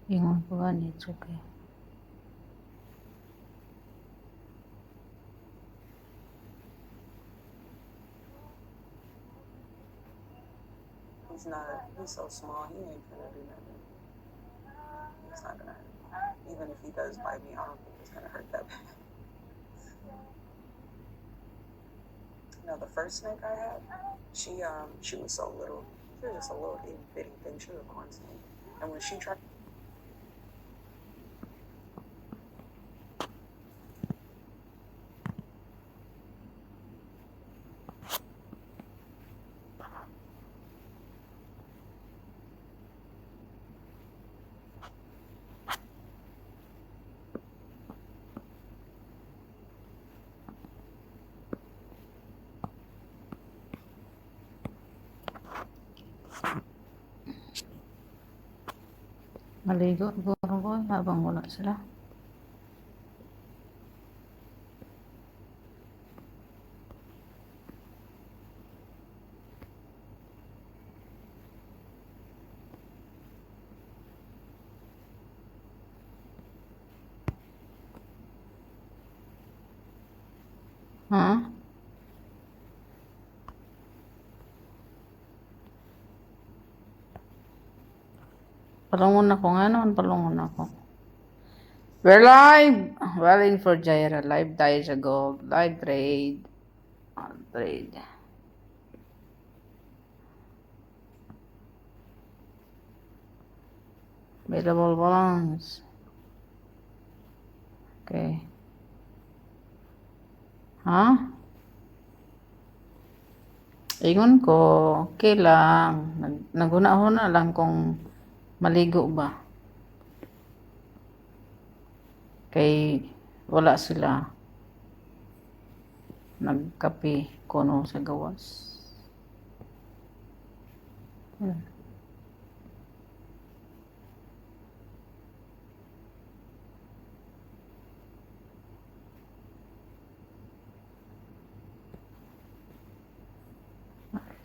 Ingon ko gani, it's okay. He's so small, he ain't gonna do nothing. He's not gonna hurt me. Even if he does bite me, I don't think it's gonna hurt that bad. The first snake I had, she was so little. She was just a little itty bitty thing. She was a corn snake. And when she tried Maligo siguro ko habang wala sila. Ha? Palungon ako nga naman, palungon ako. We're live! Waiting for Jaira. Live tayo sa gold. Live trade. Trade. Available balance. Okay. Ha? Ingon ko, okay lang. Naguna-huna lang kung maligo ba. Kay wala sila. Nagkape kuno sa gawas.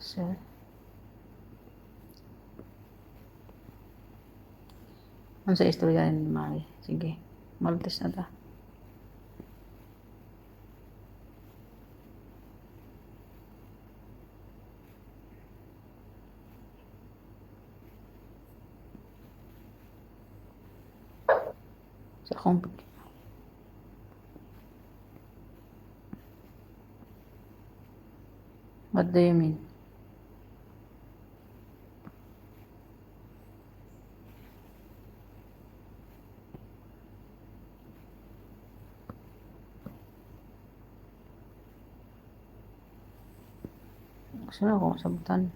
So, ano sa istorya ni Mari? Sige, maltes na ta. Sa akong What do you mean? Gusto na akong sabutan.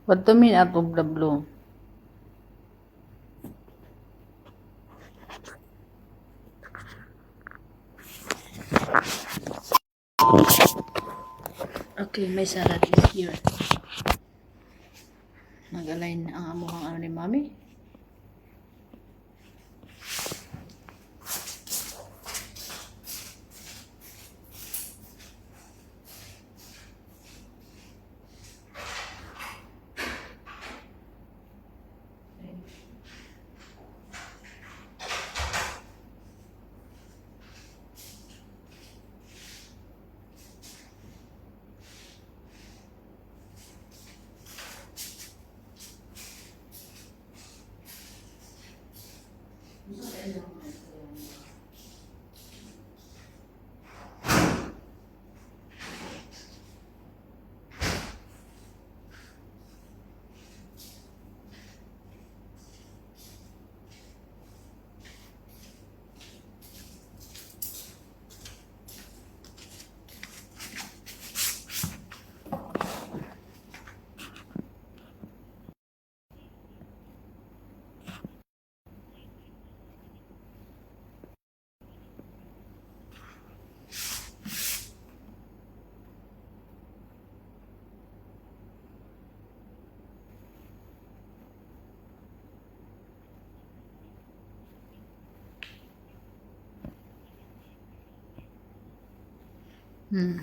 What do you mean out of the blue? Okay, may salad is here. Nag-align ang amuhang ano ni Mami. Hmm.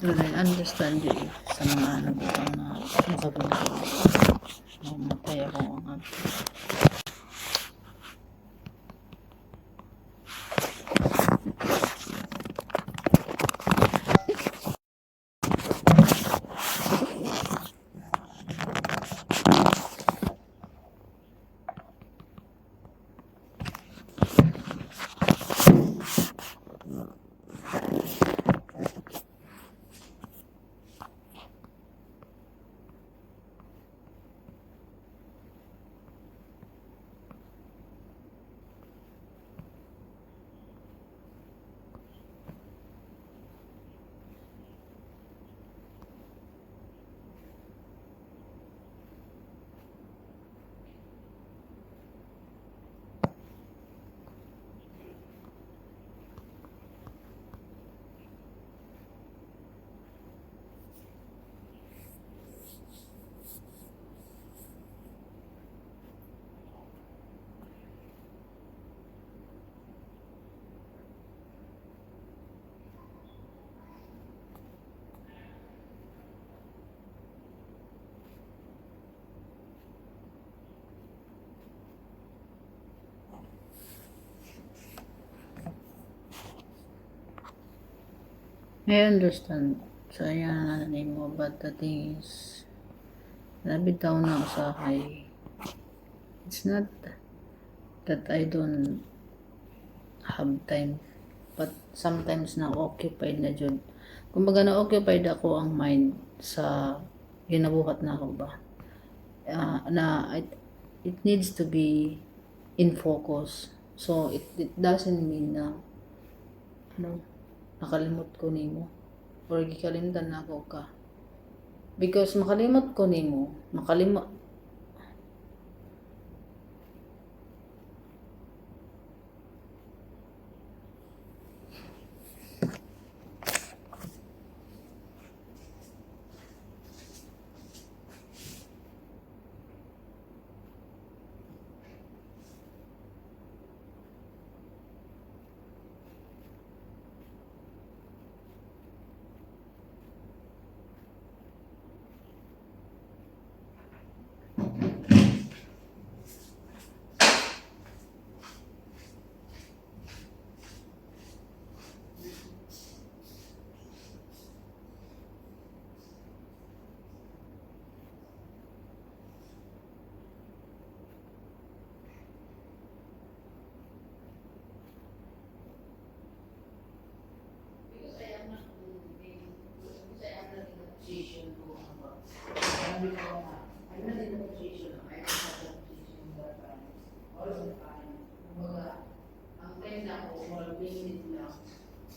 Well, I understand you sa mga ano ko na nakabunod. Mamatay ako ang I understand. So, yan na mo. But the thing is, nabitaw na usahay. It's not that I don't have time. But sometimes na-occupied na jud. Kumbaga na-occupied ako ang mind sa ginabuhat na ako ba. It needs to be in focus. So, it doesn't mean na nakalimot ko nimo or gikalimtan na ako ka. Because makalimot ko nimo,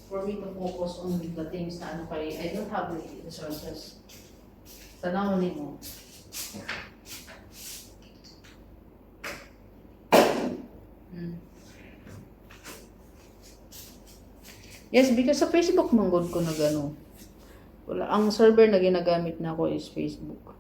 for me to focus on the things na ano kay I don't have the resources. Tanaw nimo. Yes, because sa Facebook manggod ko na gano. Wala, ang server na ginagamit na ako is Facebook.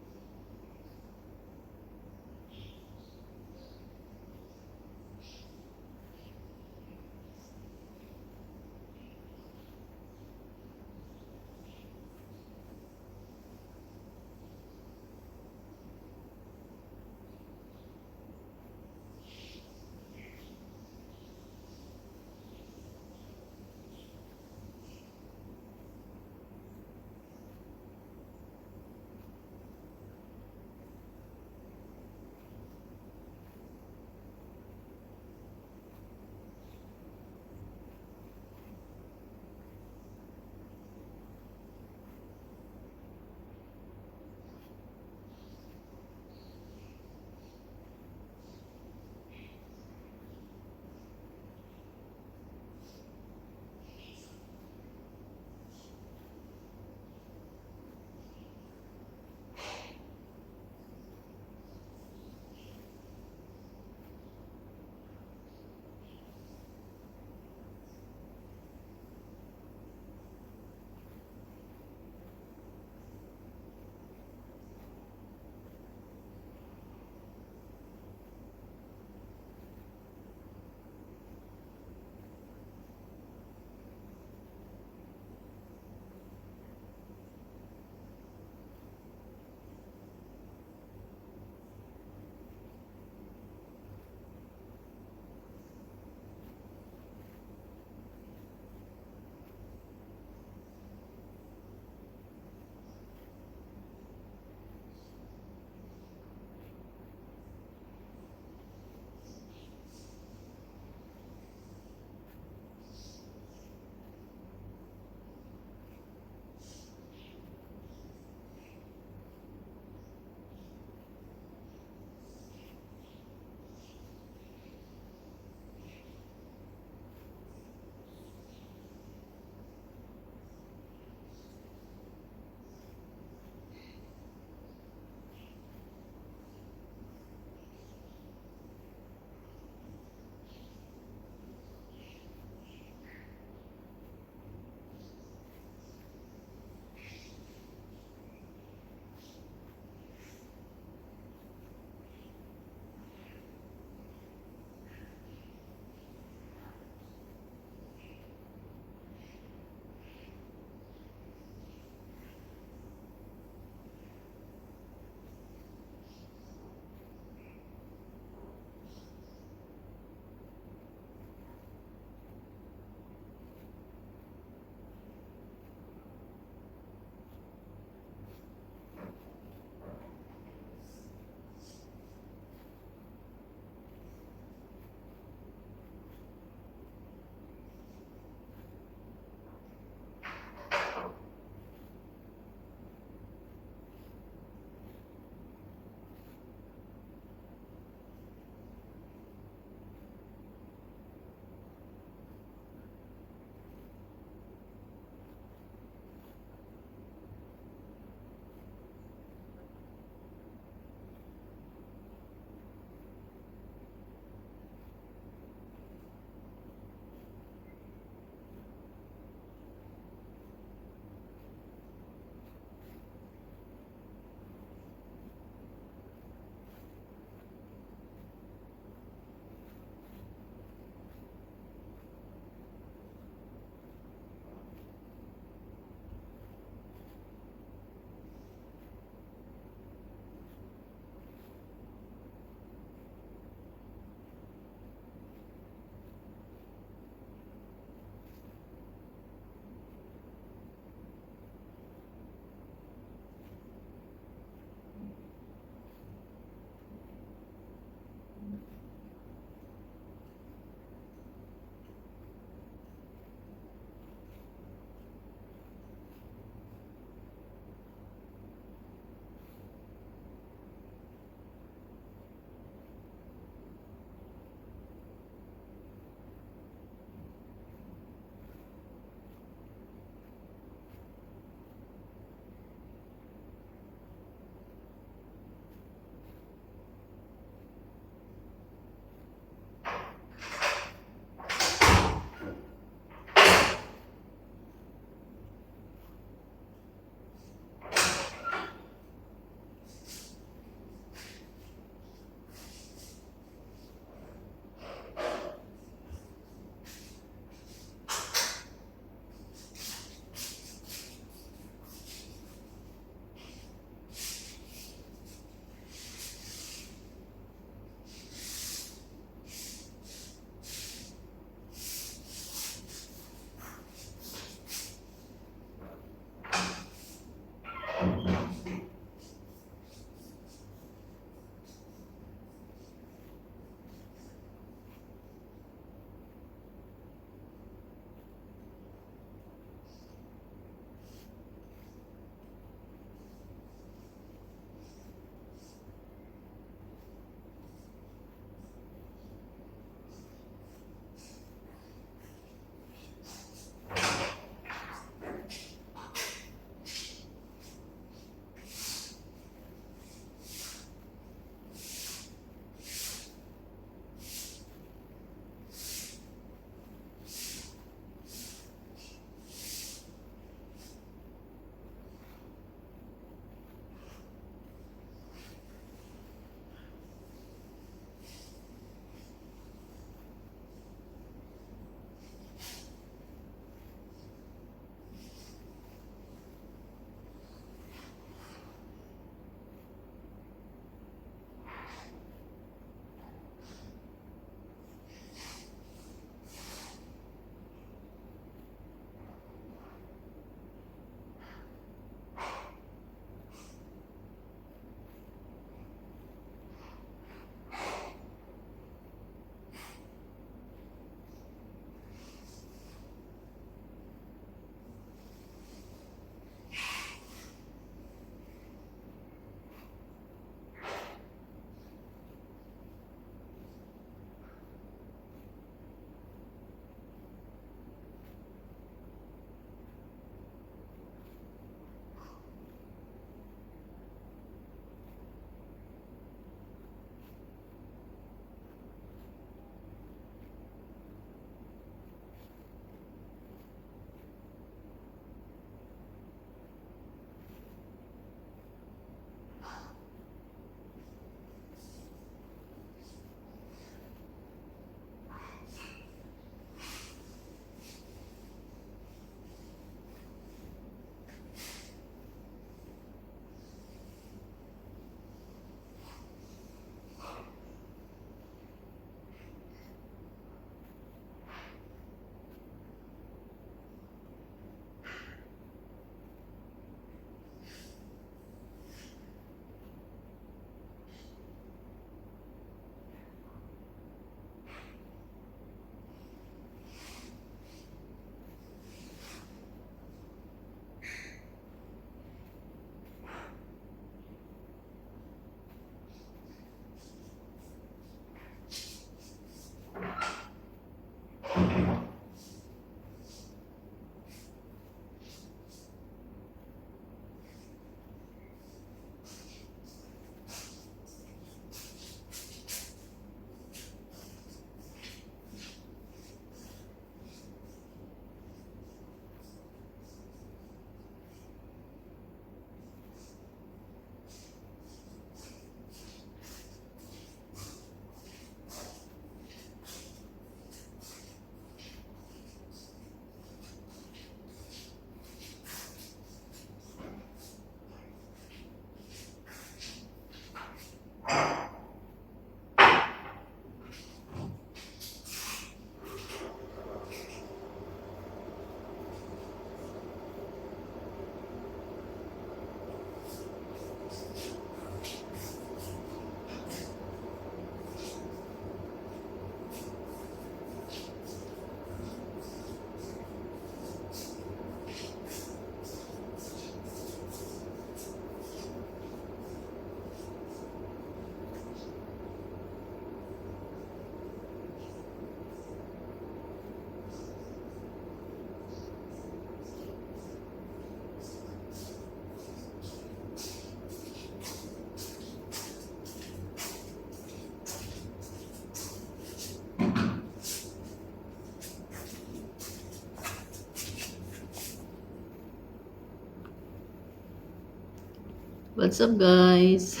What's up guys?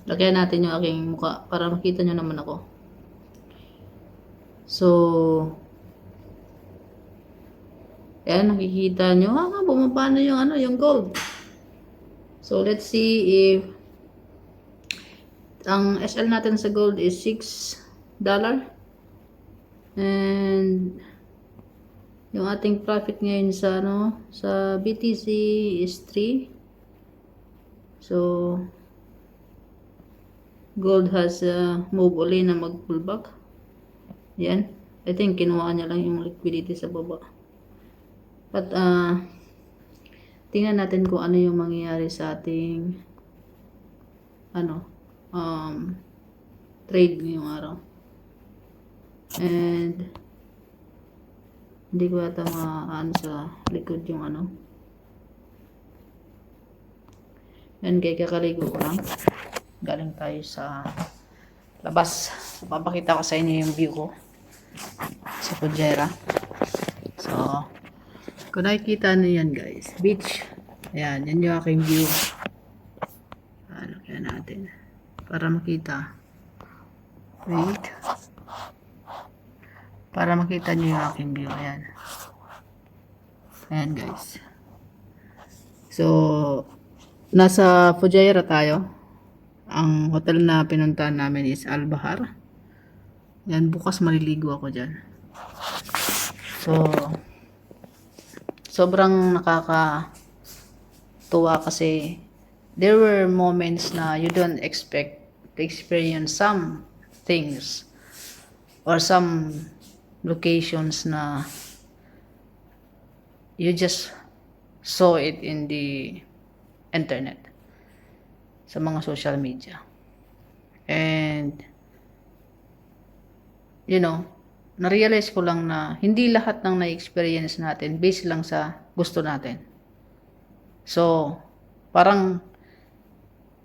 Lagyan natin yung aking mukha para makita nyo naman ako. So, ayan, nakikita nyo. Bumaba na yung, yung gold. So, let's see if ang SL natin sa gold is $6. And yung ating profit ngayon sa sa BTC is 3. So, gold has move uli na mag-pullback. Yan. I think kinuha niya lang yung liquidity sa baba. But, tingnan natin kung ano yung mangyayari sa ating trade ngayong araw. And, hindi ko yata maaan sa likod yung Yan, kaya kakaligo ko lang. Galing tayo sa labas. Papakita ko sa inyo yung view ko sa Fujairah. So, kung nakikita nyo yan guys, beach. Ayan, yan yung aking view. Kaya natin. Para makita. Wait. Para makita nyo yung aking view. Ayan. Ayan guys. So, nasa Fujairah tayo. Ang hotel na pinuntahan namin is Al Bahar. Yan, bukas maliligo ako dyan. So, sobrang nakakatuwa kasi there were moments na you don't expect to experience some things or some locations na you just saw it in the internet, sa mga social media. And na-realize ko lang na hindi lahat ng na-experience natin based lang sa gusto natin. So, parang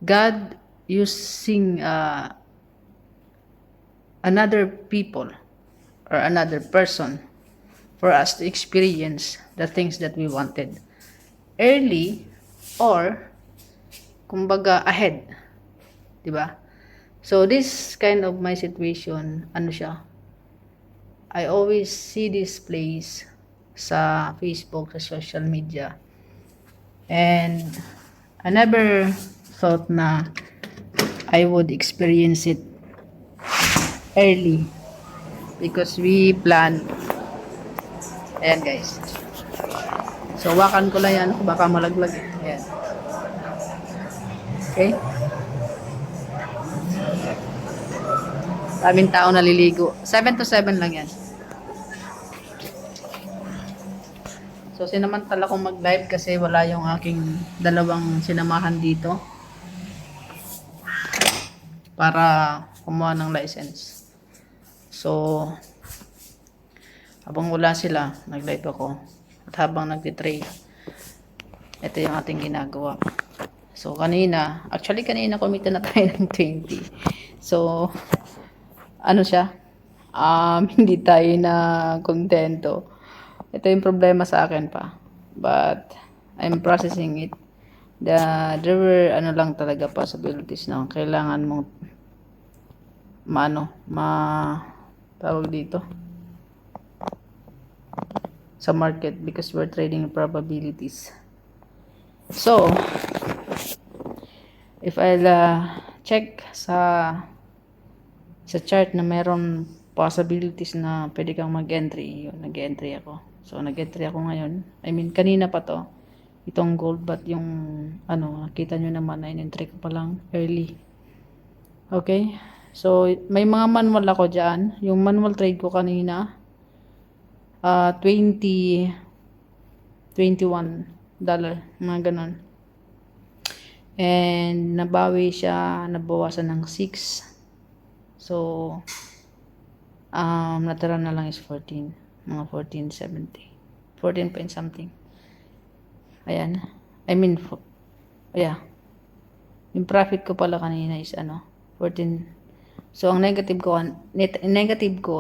God using another people or another person for us to experience the things that we wanted early or kumbaga ahead, 'di ba? So this kind of my situation, I always see this place sa Facebook, sa social media, and I never thought na I would experience it early because we planned. Ayan guys. So wakan ko lang yan, baka malaglag. Ayan. Okay? Daming tao naliligo. 7 to 7 lang yan. So, sinamantala kong mag-live kasi wala yung aking dalawang sinamahan dito para kumuha ng license. So, habang wala sila, nag-live ako. At habang nagtitrade, ito yung ating ginagawa. So, kanina kumita na tayo ng 20. So, hindi tayo na kontento. Ito yung problema sa akin pa. But, I'm processing it. There were, lang talaga possibilities na kailangan mong, tawag dito, sa market because we're trading probabilities. So, if I'll check sa chart na meron possibilities na pwede kang mag-entry, yun, nag-entry ako. So, nag-entry ako ngayon. I mean, kanina pa to, itong gold, but yung, nakita nyo naman na in-entry ko pa lang early. Okay? So, may mga manual ako dyan. Yung manual trade ko kanina, $21, mga ganon. And nabawasan ng 6. So, natira na lang is 14. Mga 14.70. 14 point something. Ayan. I mean, yung profit ko pala kanina is 14. So, ang negative ko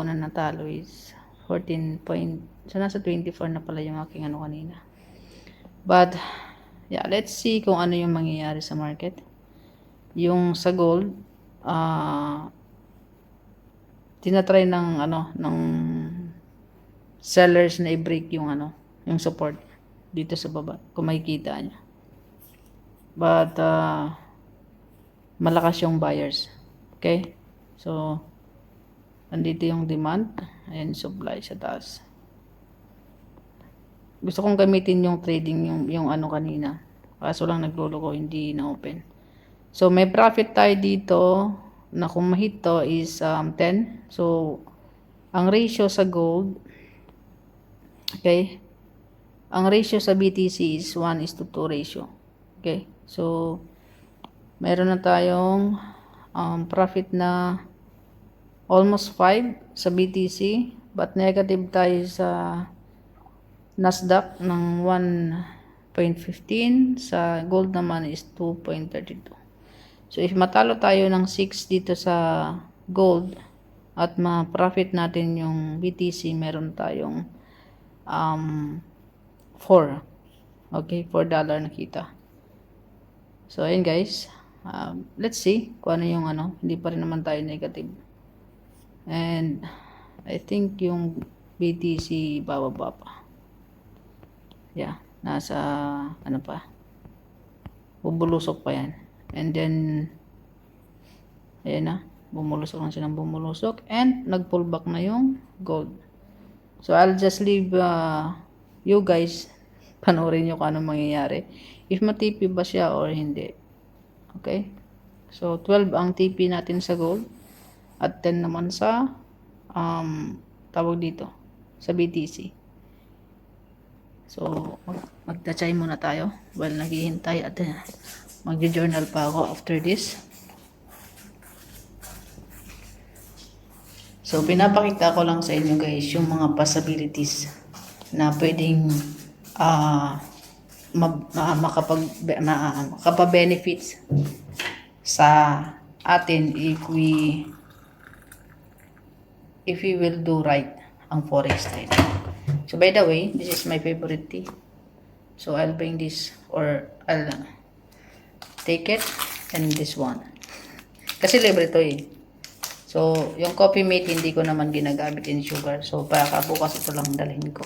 na natalo is 14 point. So, nasa 24 na pala yung aking kanina. But, Yeah, let's see kung ano yung mangyayari sa market. Yung sa gold, tinatry ng sellers na i-break yung yung support dito sa baba, kung makikita niya. But malakas yung buyers. Okay? So andito yung demand and supply sa taas. Gusto kong gamitin yung trading yung kanina. Kaso lang nagluloko, hindi na open. So may profit tayo dito na kung ma-hit to is 10. So ang ratio sa gold, okay? Ang ratio sa BTC is 1:2 ratio. Okay? So meron na tayong profit na almost 5 sa BTC, but negative tayo sa Nasdaq ng 1.15, sa gold naman is 2.32. So if matalo tayo ng 6 dito sa gold at ma-profit natin yung BTC, meron tayong 4. Okay, $4 nakita. So ayun guys, let's see kung ano yung hindi pa rin naman tayo negative. And I think yung BTC bababa pa. Yeah, nasa pa, bubulusok pa yan. And then ayan na, bumulusok lang siya ng bumulusok, and nag-pull back na yung gold. So I'll just leave you guys, panoorin nyo kung anong mangyayari, if matipi ba siya or hindi. Okay, so 12 ang TP natin sa gold at 10 naman sa tawag dito sa BTC. So magta-chai muna tayo while naghihintay, at mag-journal pa ako after this. So pinapakita ko lang sa inyo guys yung mga possibilities na pwedeng makapa-benefits sa atin if we will do right ang forex trade. So by the way, this is my favorite tea. So I'll bring this, or I'll take it, and this one. Kasi libre to eh. So yung coffee mate hindi ko naman ginagamit in sugar. So bukas ito lang dalhin ko.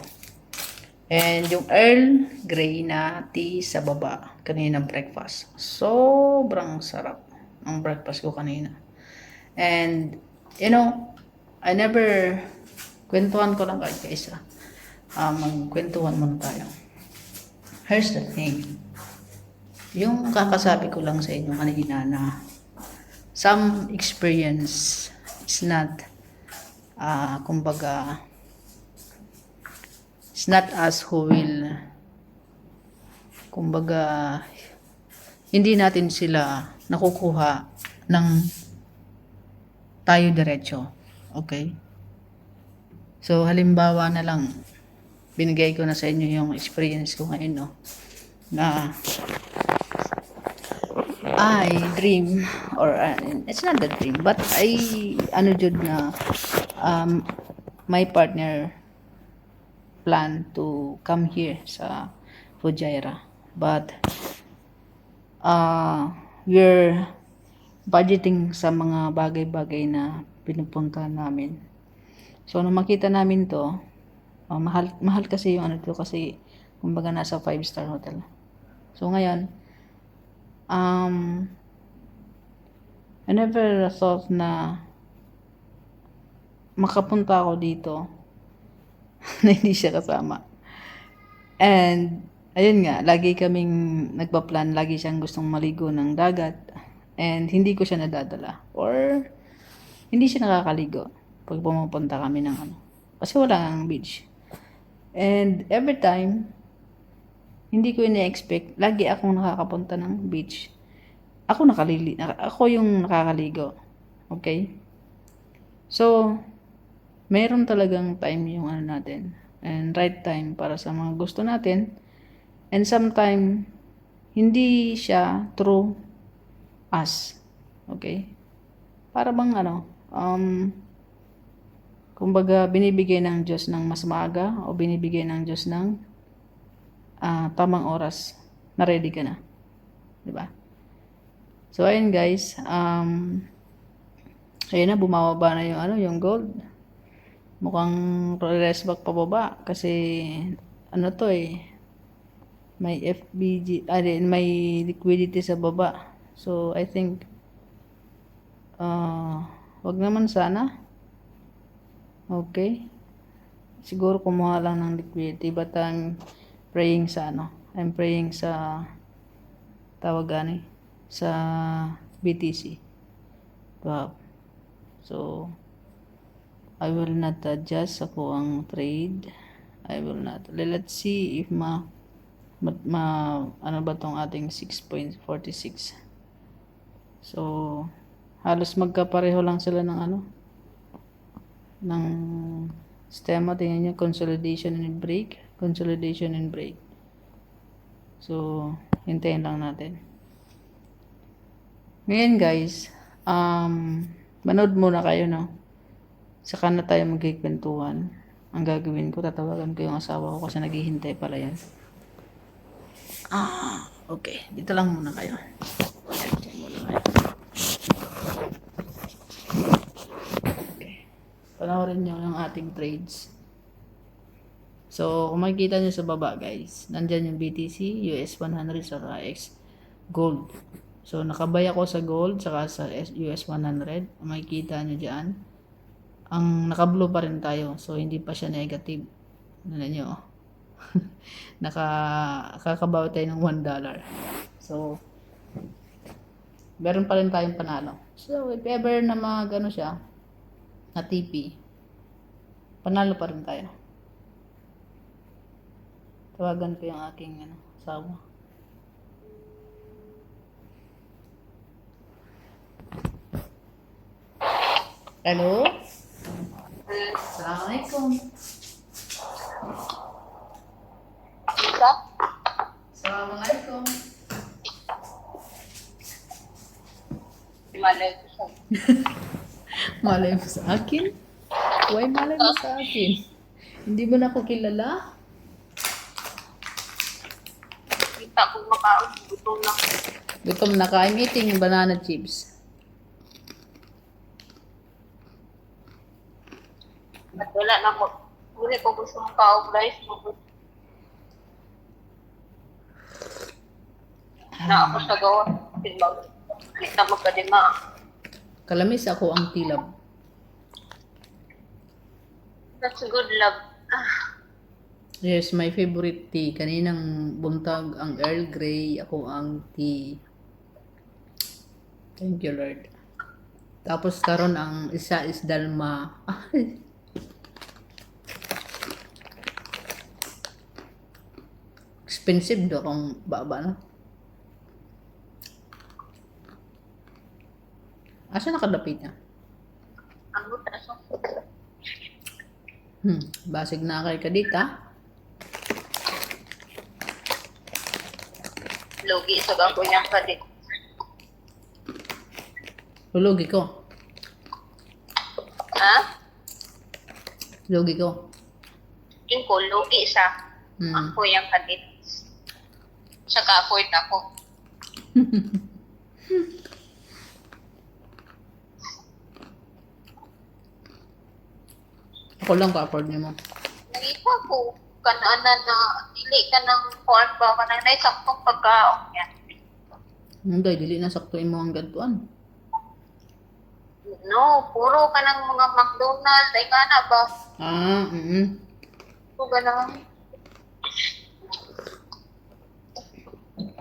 And yung Earl Grey na tea sa baba, kaninang breakfast. Sobrang sarap ang breakfast ko kanina. And you know, I never, kwentuhan ko lang guys. Magkwentuhan muna tayo. Here's the thing. Yung kakasabi ko lang sa inyo kanina na some experience is not, kumbaga, it's not us who will, kumbaga, hindi natin sila nakukuha ng tayo diretso. Okay? So, halimbawa na lang, binigay ko na sa inyo yung experience ko ngayon, no? Na I dream, or it's not the dream, but jud na my partner plan to come here sa Fujairah, but we're budgeting sa mga bagay-bagay na pinupuntahan namin. So nung makita namin to, mahal kasi yung to, kasi kumbaga nasa 5-star hotel. So ngayon, I never thought na makapunta ako dito na hindi siya kasama. And ayun nga, lagi kaming nagpa-plan, lagi siyang gustong maligo ng dagat, and hindi ko siya nadadala, or hindi siya nakakaligo pag pumupunta kami ng kasi wala ang beach. And every time, hindi ko ina-expect, lagi akong nakakapunta ng beach. Ako yung nakakaligo. Okay? So, meron talagang time yung natin, and right time para sa mga gusto natin. And sometime, hindi siya true us. Okay? Para bang kumbaga binibigay ng Diyos ng mas maaga, o binibigay ng Diyos ng tamang oras Na-ready ka na. Diba? So, ayun guys. Ayun na, bumababa na yung, yung gold. Mukhang progress back pababa. Kasi, to may FBG, may liquidity sa baba. So, I think, wag naman sana. Okay. Siguro kumuha lang ng liquidity. But I'm praying sa I'm praying sa tawag sa BTC. Wow. So, I will not adjust ako ang trade. I will not. Let's see if ano ba tong ating 6.46. So, halos magkapareho lang sila ng ng stemma. Tingnan nyo, consolidation and break. Consolidation and break. So, hintayin lang natin. Ngayon guys, manood muna kayo, no? Saka na tayo magkikwentuhan. Ang gagawin ko, tatawagan ko yung asawa ko kasi naghihintay pala yan. Okay. Dito lang muna kayo. Okay. Panoorin nyo yung ating trades. So, kung makikita nyo sa baba, guys, nandyan yung BTC, US 100, saka X Gold. So, nakabay ako sa Gold, saka sa US 100. Kung makikita nyo dyan, ang naka-blue pa rin tayo. So, hindi pa siya negative. Ano nyo? Nakakabawi tayo ng $1. So, meron pa rin tayong panalo. So, if ever na siya, na TP, panalo pa rin tayo. Tawagan ko yung aking asawa. Hello? Assalamualaikum. Assalamualaikum. Malay ko siya. Malay mo sa akin? Why malay mo sa akin? Hindi mo na ako kilala? Kita ko makaon, gutom na. Gutom na ka. I'm eating banana chips. At wala na mo. Muli ko gusto mong kaong rice mo. Na ako sa gawa. Kita mo ka din ma. Kalamis ako ang tilab. That's good love. Yes, my favorite tea. Kaninang buntag ang Earl Grey. Ako ang tea. Thank you, Lord. Tapos karon ang isa is Dalma. Expensive do kung baba na. Asa nakadapit niya? Ang butas. Basig na kay kadita. Logi sa gako niyang kadit. Lugi ko. Ha? Lugi ko. Yung ko, logi siya. Ako yung kadit. Saka afford ako. Ako lang ka-afford niyo mo. Nakita ko, kanaanan na, dili ka ng kuwan ba, kanang naisaktong pagkaon yan. Hindi, dili na sakto mo ang gantuan. No, puro ka ng mga McDonald's, ay ka na ba? Puro ka na.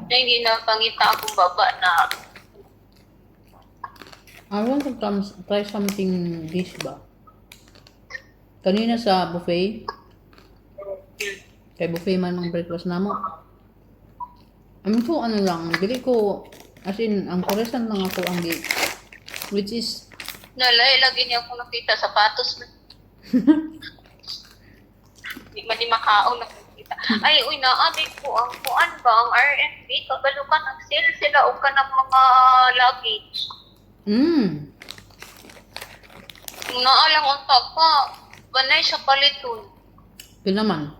Hindi na pangita akong baba na I want to try something dish ba? Kanina sa buffet, kay buffet man ang breakfast na mo. Ko lang, dili ko, as in, ang koresan lang ako ang which is, nalay, lagi niya akong nakita sapatos na. Di man di makaon nakita. Ay, uy, naamin ko ang kuan ba, ang RMB, kabalo ka nag-sale sila o ka ng mga luggage. Kung naalang unta pa, banay siya paliton. pila man?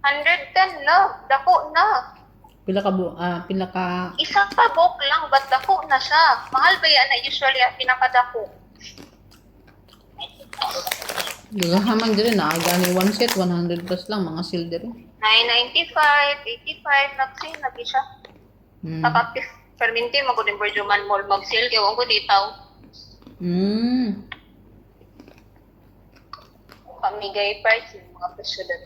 110 lang, dako na. Pila ka Isang tabok lang, ba't dako na siya? Mahal ba yan na usually ang pinakadako? Gagahamang diri na gani one set 100 plus lang mga sale diri. 995, 85, nag-sale lagi siya. Mm. Takapis, perminti, magudin Berjuman Mall mag-sale, kaya ko ditaw. Mm. Pamigay price yung mga presyo doon.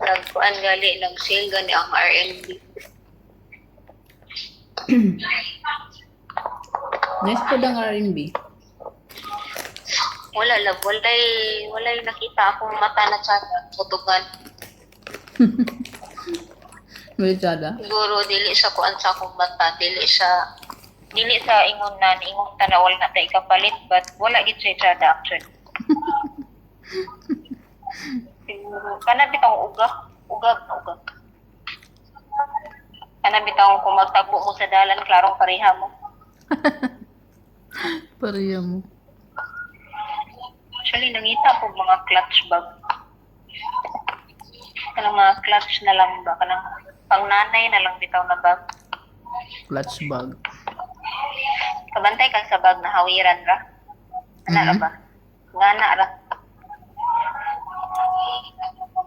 Nagkuan gali, nag-sale gani ang R&B. Nice po ang R&B. Wala lang, walay nakita akong mata na tsada, tutugan. May tsada. Siguro dili siya kuan sa akong mata, dili sa ingon na ingon tanawal na tay kapalit, but wala gid siya tsada actually. Siguro kana bitang ugag. Kana bitang kung magtagbo mo sa dalan, klarong pareha mo. Pareha mo. Actually, nangita ko mga clutch bag. Kanang mga clutch na lang ba? Kanang pang nanay na lang bitaw na bag. Clutch bag. Kabantay ka sa bag na hawiran ra. Ana ra Mhm. ba? Ngana ra.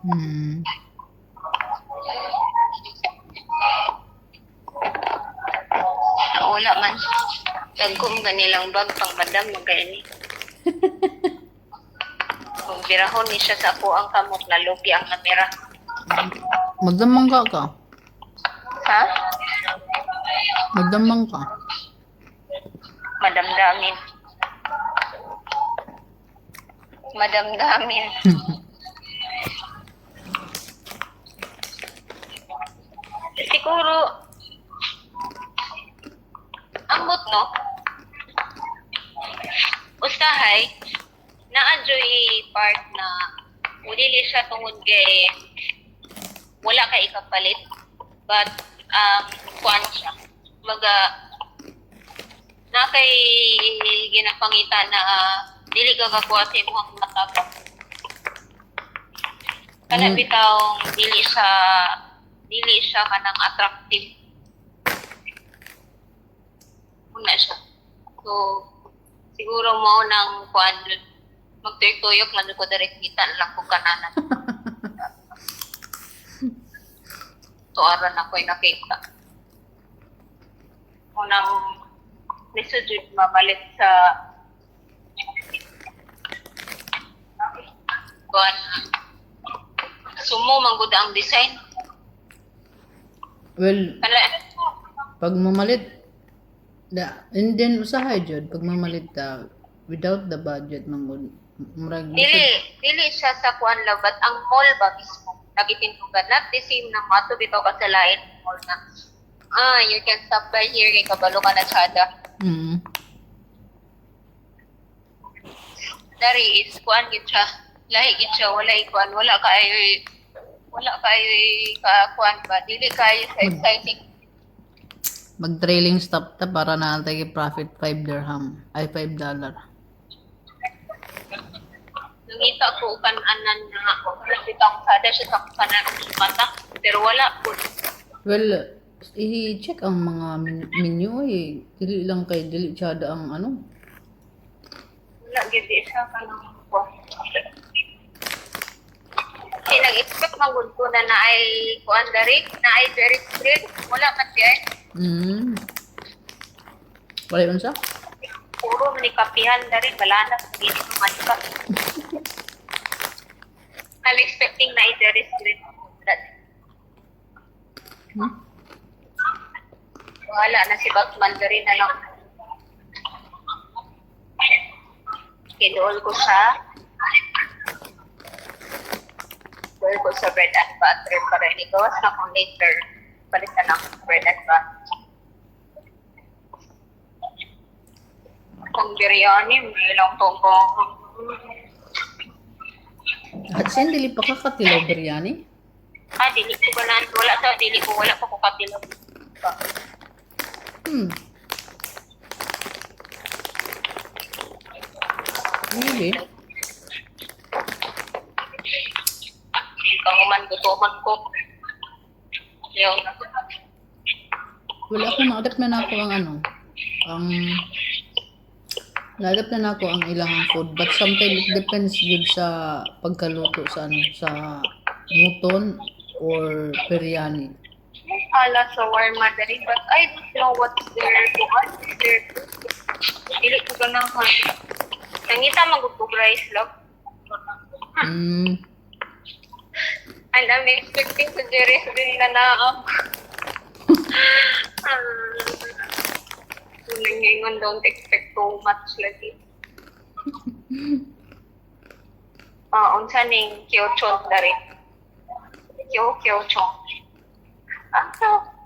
Hmm. Wala man. Tagkom ganilang bag pang madam mo gani. Kung birahon ni siya sa ako ang kamot na lugi ang namira. Magdamang ka. Ha? Magdamang ka. Madamdamin. Madamdamin. Siguro, ambot no? Usahay, na-enjoy part na dili siya tungod kay wala kay ikapalit, but kuan siya. Baga, na kay ginapangita na dili ka kakuha sa imong matapang. Kana bitaw dili siya kanang attractive. Una siya. So, siguro mo nang kuan magtuyok-tuyok lang ko direct kita lang ko kananan. Tuaran ako ay nakita. Unang lisod mamalit sa kuan sumo manggod ang design. Well, Kala pag mamalit, and then usahay jud pag mamalit without the budget mangod murag dili siya sa kuan labat ang mall ba mismo nagitintugan not the same na mato bitaw ka sa lain mall na you can stop by here kay kabalo ka na tsada. Mm. Dari is kuan gid siya lahi gid siya wala ikuan wala kayo ka kuan ba dili kayo sa exciting. Mag-trailing stop ta para naantay kay profit 5 dirham ay $5. Nangita ko kan-anan na wala bitang sada siya sa kanan mata pero wala po. Well, i-check ang mga menu dili lang kay dili tsada ang ano. Wala gid siya kanang kuan. Kasi nag-expect magud ko na ay kuan dari na ay very straight wala man diay. Mm. Wala yun sa? Puro manikapihan dari balana hindi naman ka. I'm expecting na ay very straight. Hmm? Wala na si Batman dari na lang. Kinuol ko sa bread and butter para nito sa kung later palitan ng bread and butter. Kung biryani, may ilang tongkong. At siya dili pa kakatilaw biryani. Dili ko ba na, wala pa ko katilaw. Really? man ko. Yung, Wala ako, na-adapt na ako ang ang na-adapt na ako ang ilang food. But sometimes it depends yun sa pagkaluto sa sa muton or biryani. ala sa warma dali, but I don't know what's their dili ko ganahan. Nangita magugug rice lang. And I'm expecting to Jerry's din na ngayon don't expect too much lagi. Unsa ning kyochon dari. Kyochon.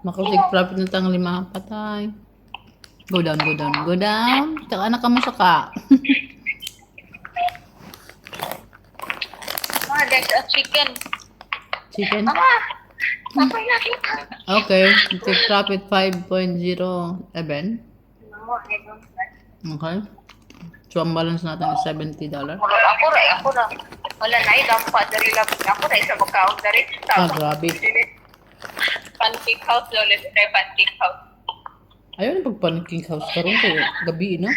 Makusig profit na tang 5 patay. Go down, go down, go down. Tsaka anak ka mo saka. There's a chicken. Chicken? Okay nakita. Okay. Take profit 5.07. No, I don't like. Okay. So, ang balance natin is $70. Ako ra. Wala na dampa dari lang. Ako ra isa magkaon dari. Grabe. Pancake house ulit. Pancake house. Ayaw na pag-pancake house karon kay gabi na.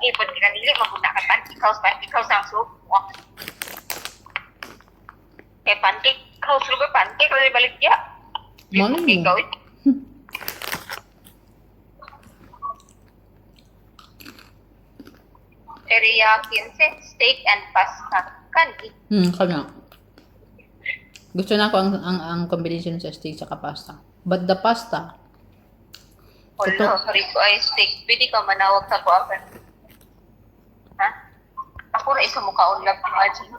Ipon ka nila, maguna ka pancake house ang soup. Pancake house lugar, pancake, kasi balik ya. Malay mo. Ikaw teriyaki, steak and pasta. Kanji. Kanya. Gusto na ako ang combination sa steak sa pasta. But the pasta, Hello, sorry ko ay steak. Pwede ka manawag sa kuwakan. Ha? Ako na isa mukha unlap, imagine.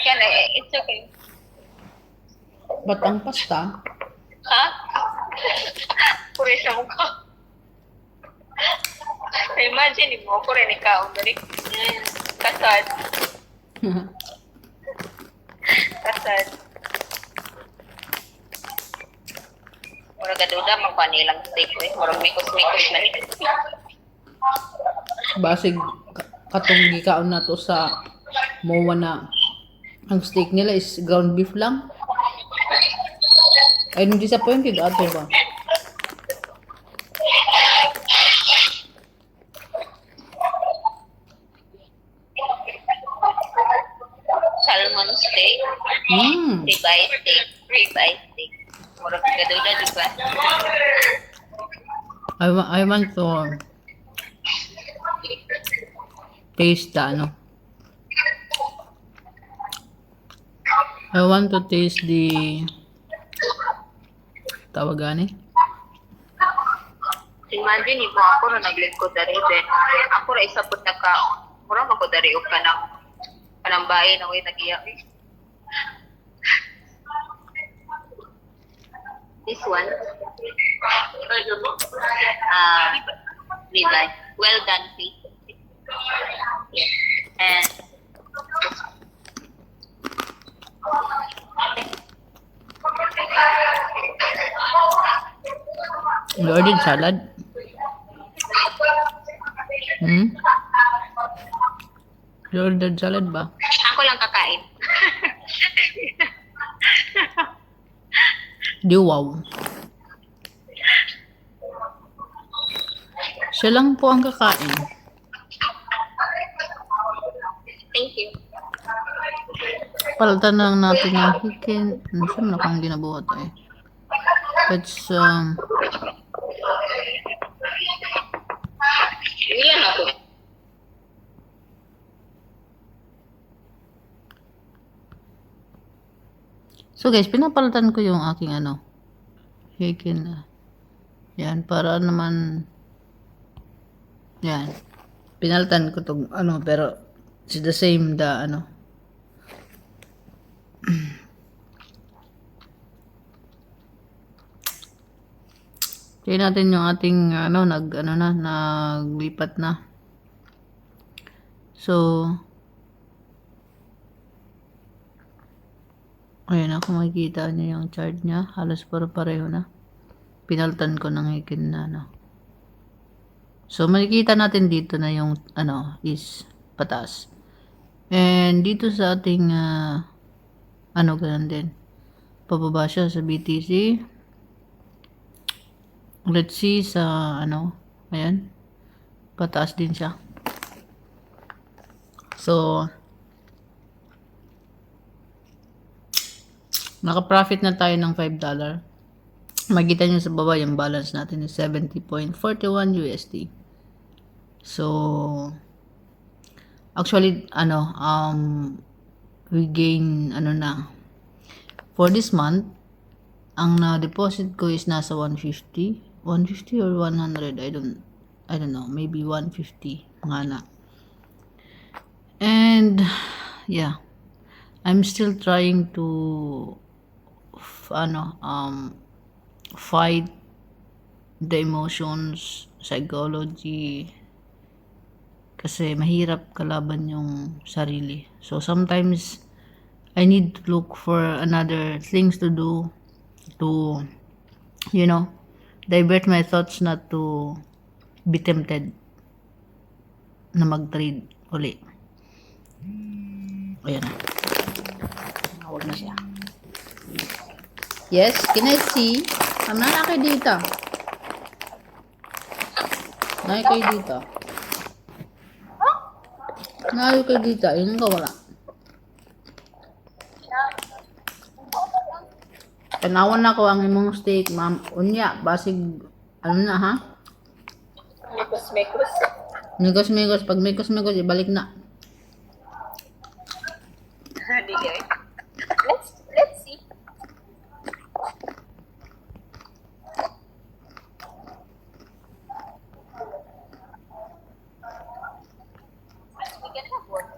Yan, it's okay. but ang pasta, Ha? Pura isa mukha. Imagine mo, ako rin ikaw. Kasad. Kasad. Mura gaduda, magpanilang steak. Murang mikos-mikos na rin. basig katong gikaon na to sa MOA na ang steak nila is ground beef lang. I'm disappointed ato ba? Salmon steak. Ribeye steak. Ribeye steak. Murang gaduda, di ba? I want to taste the I want to taste the tawagan eh. Imagine mo ako na naglingkod dari then ako ra isa pud naka mura man ko dari og kanang bahay na way nagiya. This one. Ribeye. Well done, please. Yes. And You ordered salad? You ordered salad ba? ako lang kakain. Di wow. Siya lang po ang kakain. Thank you. Palitan lang natin yung chicken. Ano siya na kung ginabuhat eh. Let's Ilan ako? So guys, pinapalitan ko yung aking chicken. Yan, para naman yan. Pinalitan ko tong pero it's the same Tingnan natin yung ating naglipat na. So ayan ako makikita niyo yung chart niya. Halos pareho na. Pinalitan ko ng hikin na So makikita natin dito na yung is pataas. And dito sa ating, ganun din. Pababa siya sa BTC. Let's see sa, ayan. Pataas din siya. So, naka-profit na tayo ng $5. Makita nyo sa baba yung balance natin is 70.41 USD. So, actually, we gain, for this month, ang na-deposit ko is nasa 150. 150 or 100, I don't know, maybe 150 nga na. And, yeah, I'm still trying to, fight the emotions, psychology, kasi mahirap kalaban yung sarili. So sometimes I need to look for another things to do to, divert my thoughts not to be tempted na mag-trade uli. Ayan na. Huwag na siya. Yes, can I see? Ang nanakay dito. Nanakay dito. Nanakay dito. Yun ka wala. Tanawan na ko ang imong steak, ma'am. Unya, basig, na ha? Mekos. Migos. Pag migos, ibalik na. Hindi guys. Let's see. We can have one.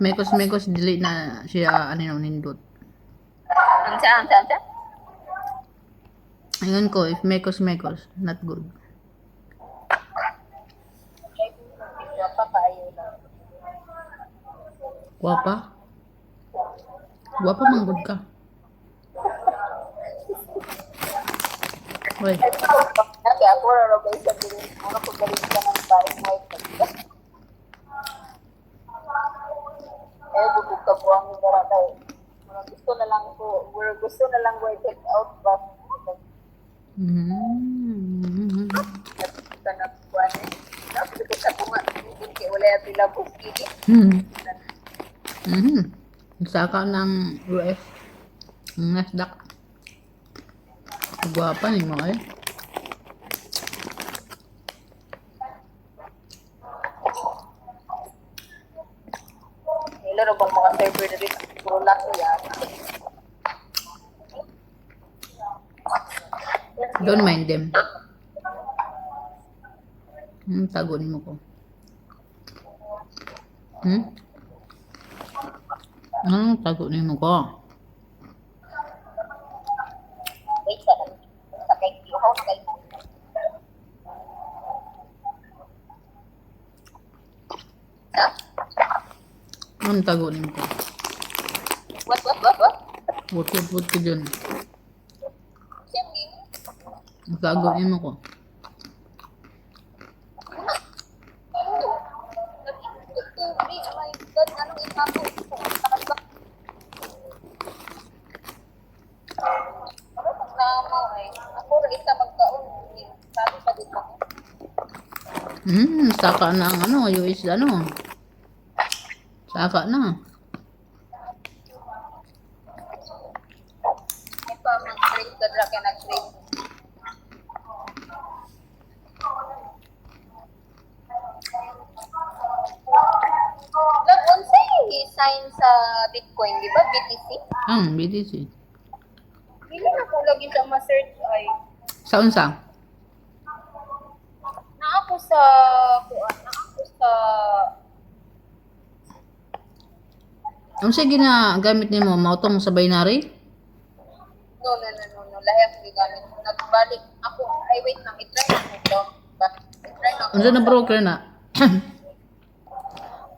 Migos, delete na siya, nindot. Ang sa? Ayun ko, if mekos, not good. Wapa kayo lang. Guwapa? Guwapa man good ka. Uy, Kaya ako rarabay sa bilin. Ano ko galing ka ng buying white. Bubog ka po ang baratay. Gusto na lang ko i-take out ba? Kana po ano. Dapat ko sa kuma. Hindi wala yung bilabog. Saka ng US. Nasdaq. Guwapa ni mo eh. Laro bang mga server na rin. Puro laso yan. Don't mind them. Tagunin mo ko. Tagunin mo ko. Wait sa lang. Sa kay Kiho, kay mo. Tagunin ko. What? What ko dyan. Siyempre. Tagunin mo ko. Saka na ang US Saka na. Sign sa Bitcoin, di ba? BTC? BTC. Hindi na ko lagi sa ma-search ay. Saan sa? Naako sa Ang sige na gamit nimo mautong sa binary? No. Lahi ako gigamit. Nagbalik ako. Ay, wait lang. I-try na ko to. I-try na ko. Unsa na broker na?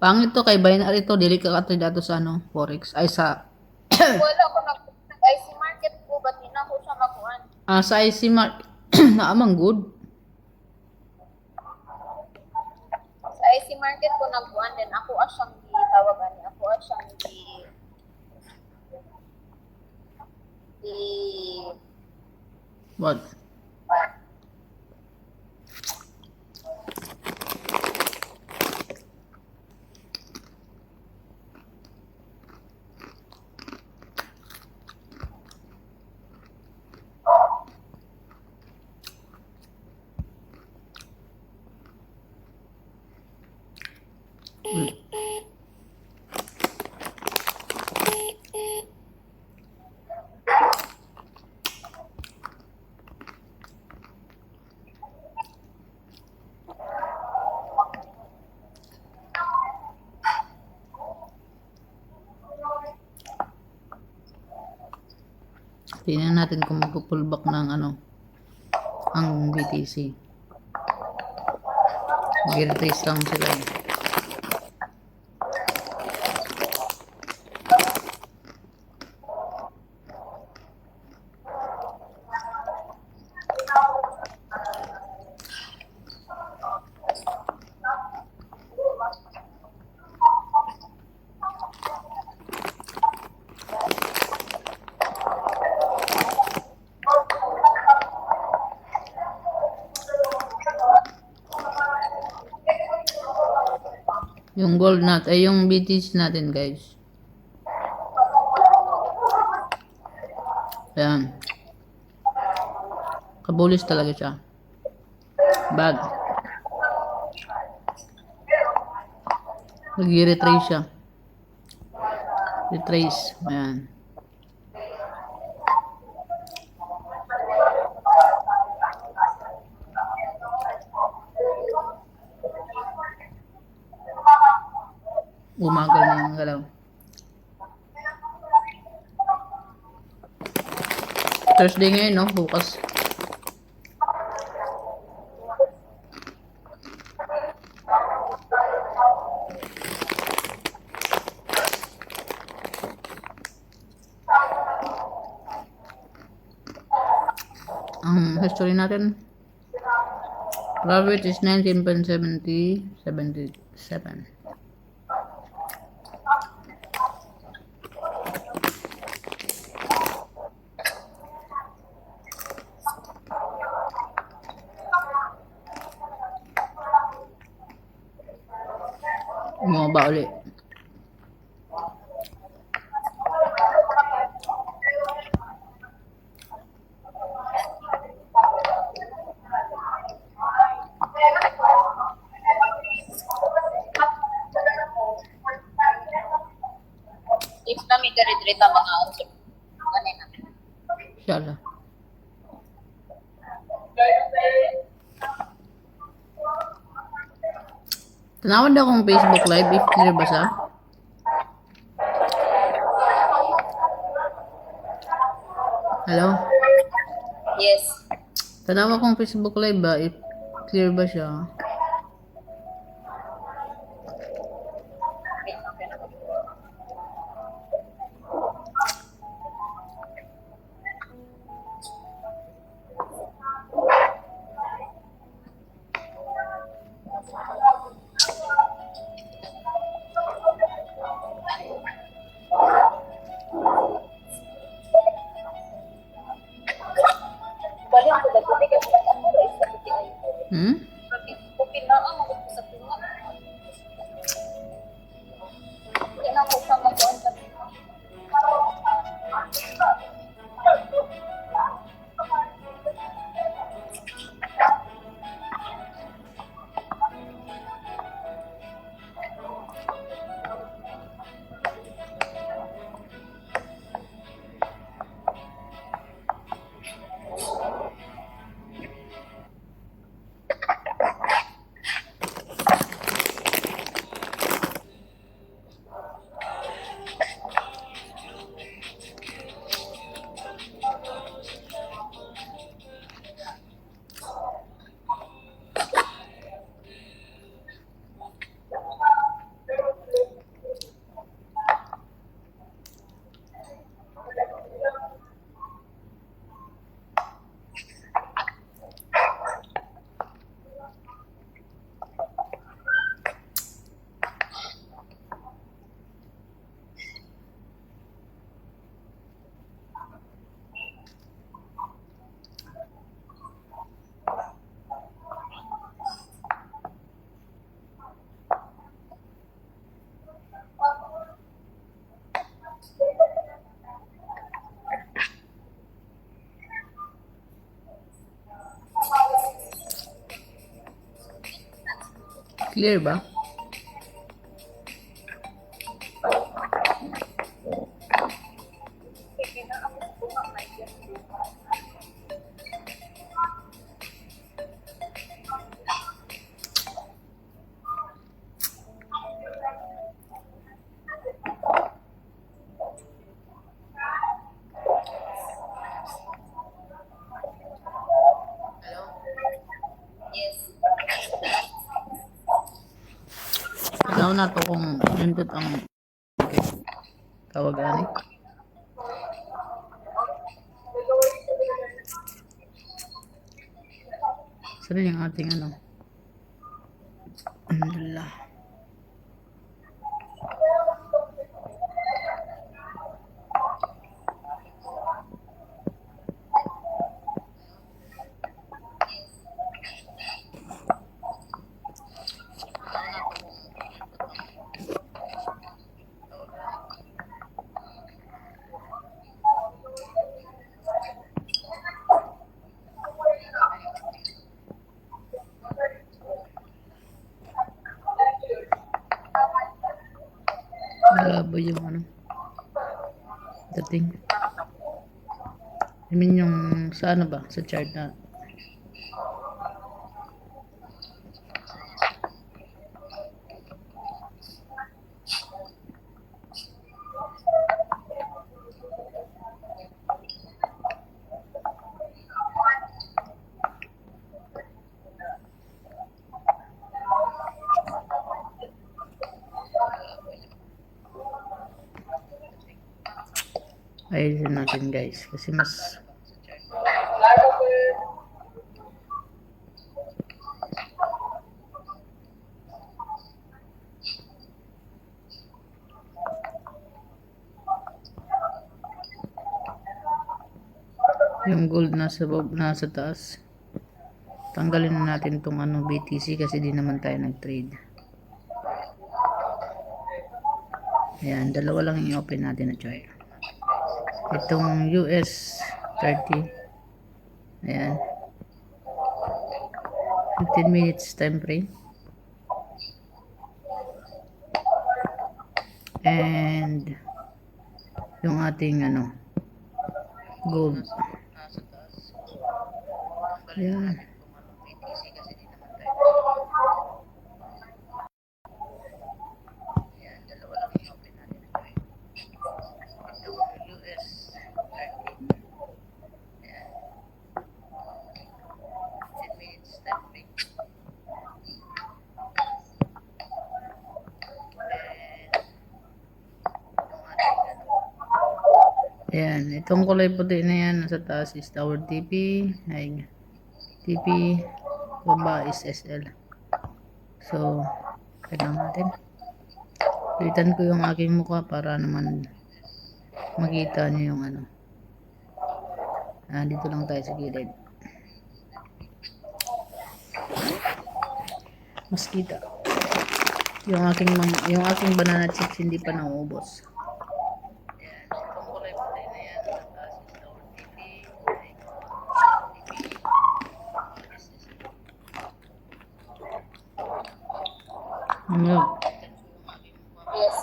Pangit to kay binary to, dili ka katry dato sa forex ay sa Wala ko nag-IC market ko, ba't di na ko siya makuhan? sa IC mark na amang good. IC market ko nagkuhan din ako asyang gitawagan ni ako asyang di What? Tingnan natin kung magpo-pullback ng ang BTC. Mag-retrace lang sila. Yung gold natin, ay yung BTC natin guys. Ayan. Kabulis talaga siya. Bag. Nag-retrace siya. Retrace. Ayan. Umagal na yung galaw. Thursday ngayon, no? Bukas. Ang history natin, profit is 19.77. Bumaba ulit. if kami diri-dirita mga unsip kanina. Inshallah. Tanawan daw akong Facebook Live if clear ba sa? Hello? Yes. Tanawan akong Facebook Live ba if clear ba siya? Okay, okay. Balik ko dagko kay ano ra isa kiti ay. Hmm? Kopi na ang mga sa tunga. Kaya mo sa mga sa Clear ba? Now na to kung nindot ang tawag ani. Saan yung ating ano? Alhamdulillah. Malabo yung ano dating. I mean yung sa ano ba? Sa chart na ayusin natin guys kasi mas yung gold nasa taas. Tanggalin na natin tong ano BTC kasi di naman tayo nag-trade. Ayan, dalawa lang yung open natin na chart. Itong US 30. Ayan. 15 minutes time frame. And yung ating ano gold. Ayan. Ayan, itong kulay puti na yan nasa taas is our TP, ay TP, baba is SL. So, kailangan natin pitan ko yung aking mukha para naman makita nyo yung ano. Dito lang tayo sa gilid, mas kita yung aking banana chips hindi pa naubos. Ano? Yes.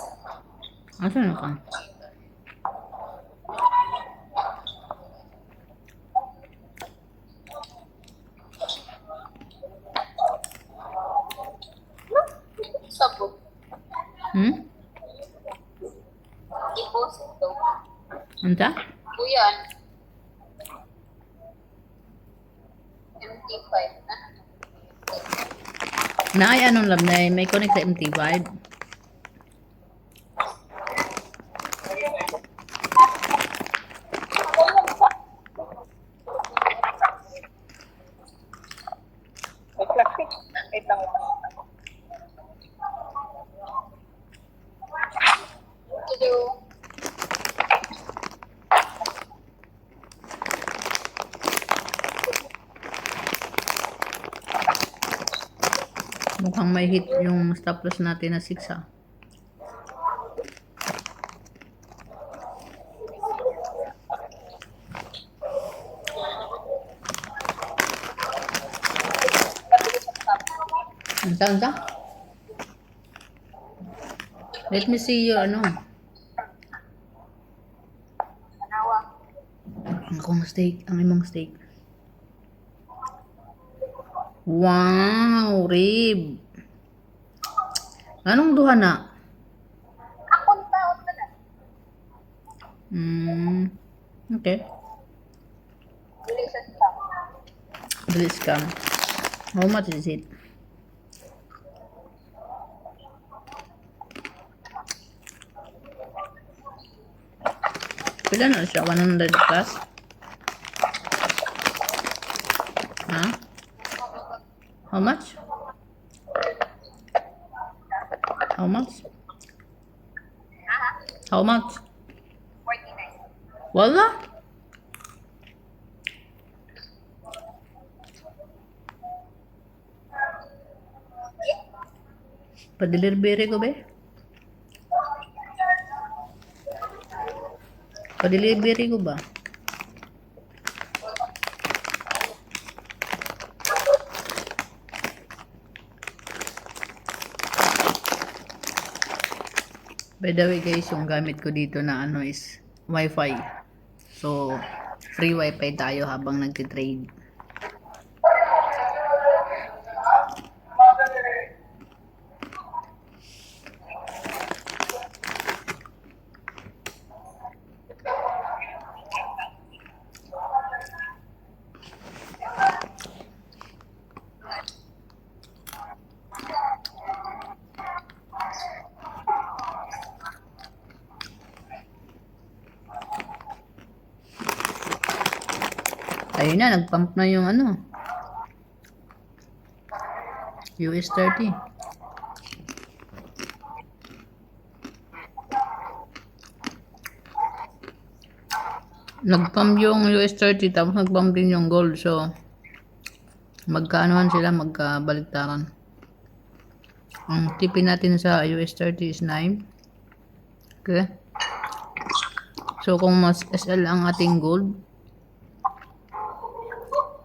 Asan na ka? Sabot. I-post ito. Anta? Buyan. MT5 na. Naay anong lab na may connect sa MT5. Wait lang. Hello. Mukhang may hit yung stop loss natin na 6 ha. Anta? Let me see your ano. Tanawa. Akong steak. Ang imong steak. Wow, rib. Anong duha na? Akong taon na na. Okay. Dili sa scam. Dili scam. How much is it? Pila na siya? 100 plus? Ha? How much? How much? How much? 49. Wala? Pa-delivery ko be? Pa-delivery ko ba? By the way guys, yung gamit ko dito na ano is Wi-Fi. So, free Wi-Fi tayo habang nagtitrade. Ayun na, nag-pump na yung ano. US 30. Nag-pump yung US 30 tapos nag-pump din yung gold. So, magkaanuhan sila, magkabaligtaran. Ang tipin natin sa US 30 is 9. Okay. So, kung mas SL ang ating gold,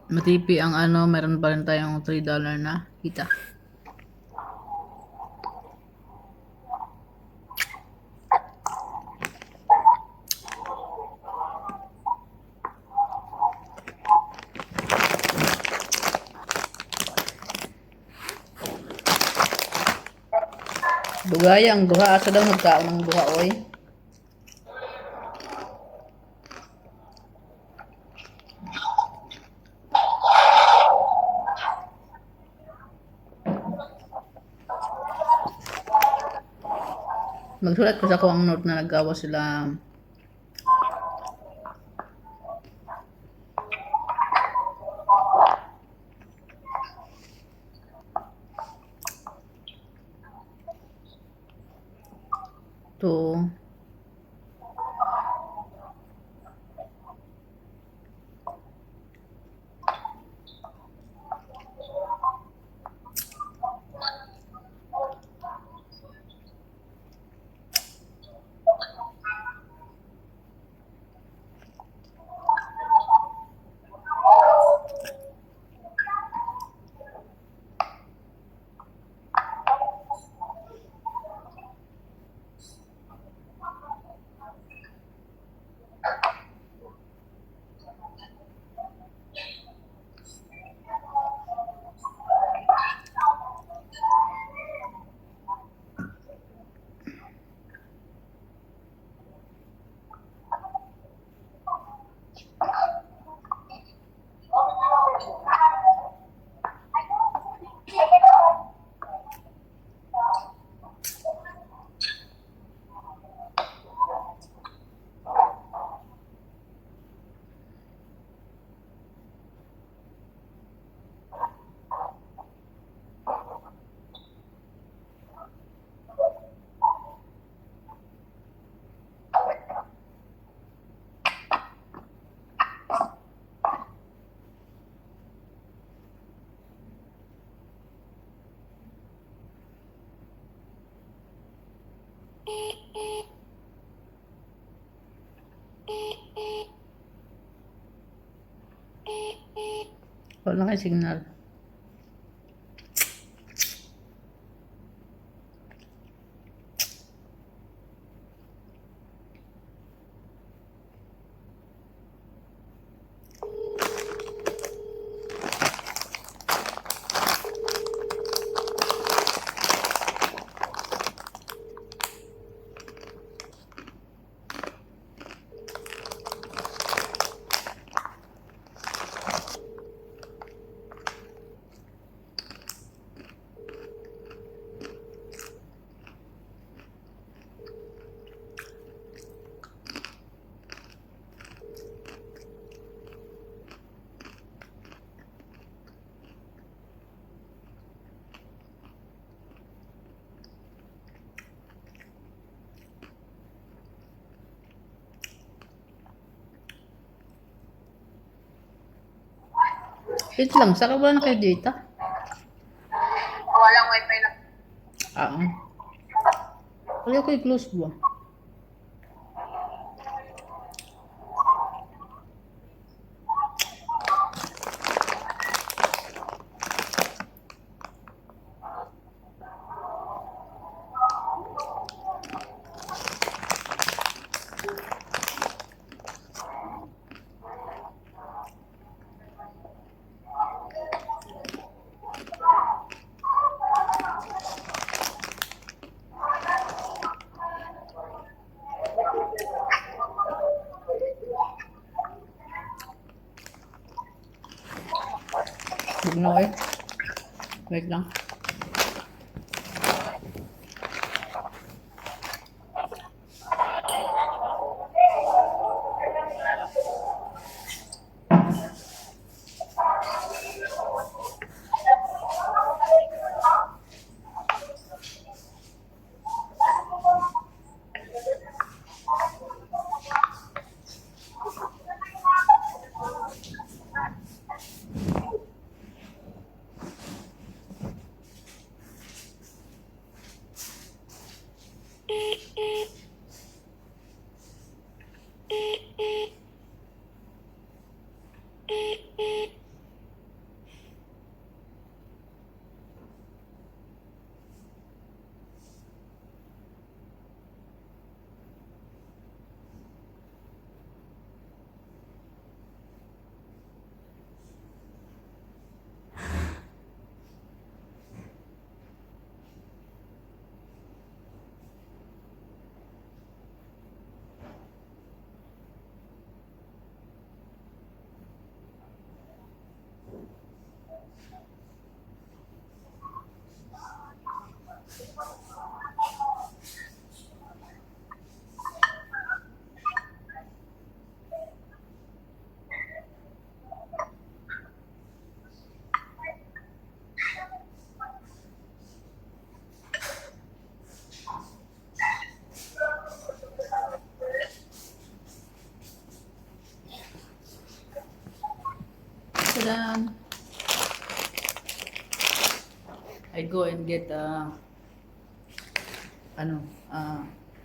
matipi ang ano, meron pa rin tayong $3 na kita. Dugaya ang duha, asa daw nagkaon ng duha oy. Magsulat ko sa ko ang note na naggawa sila. To wala kay signal. Wait lang, saka ba na kayo data? Walang wifi na. Ah, kaya ko i-close ba? Huwag na wait. Wait lang. Tadaan! I go and get ano,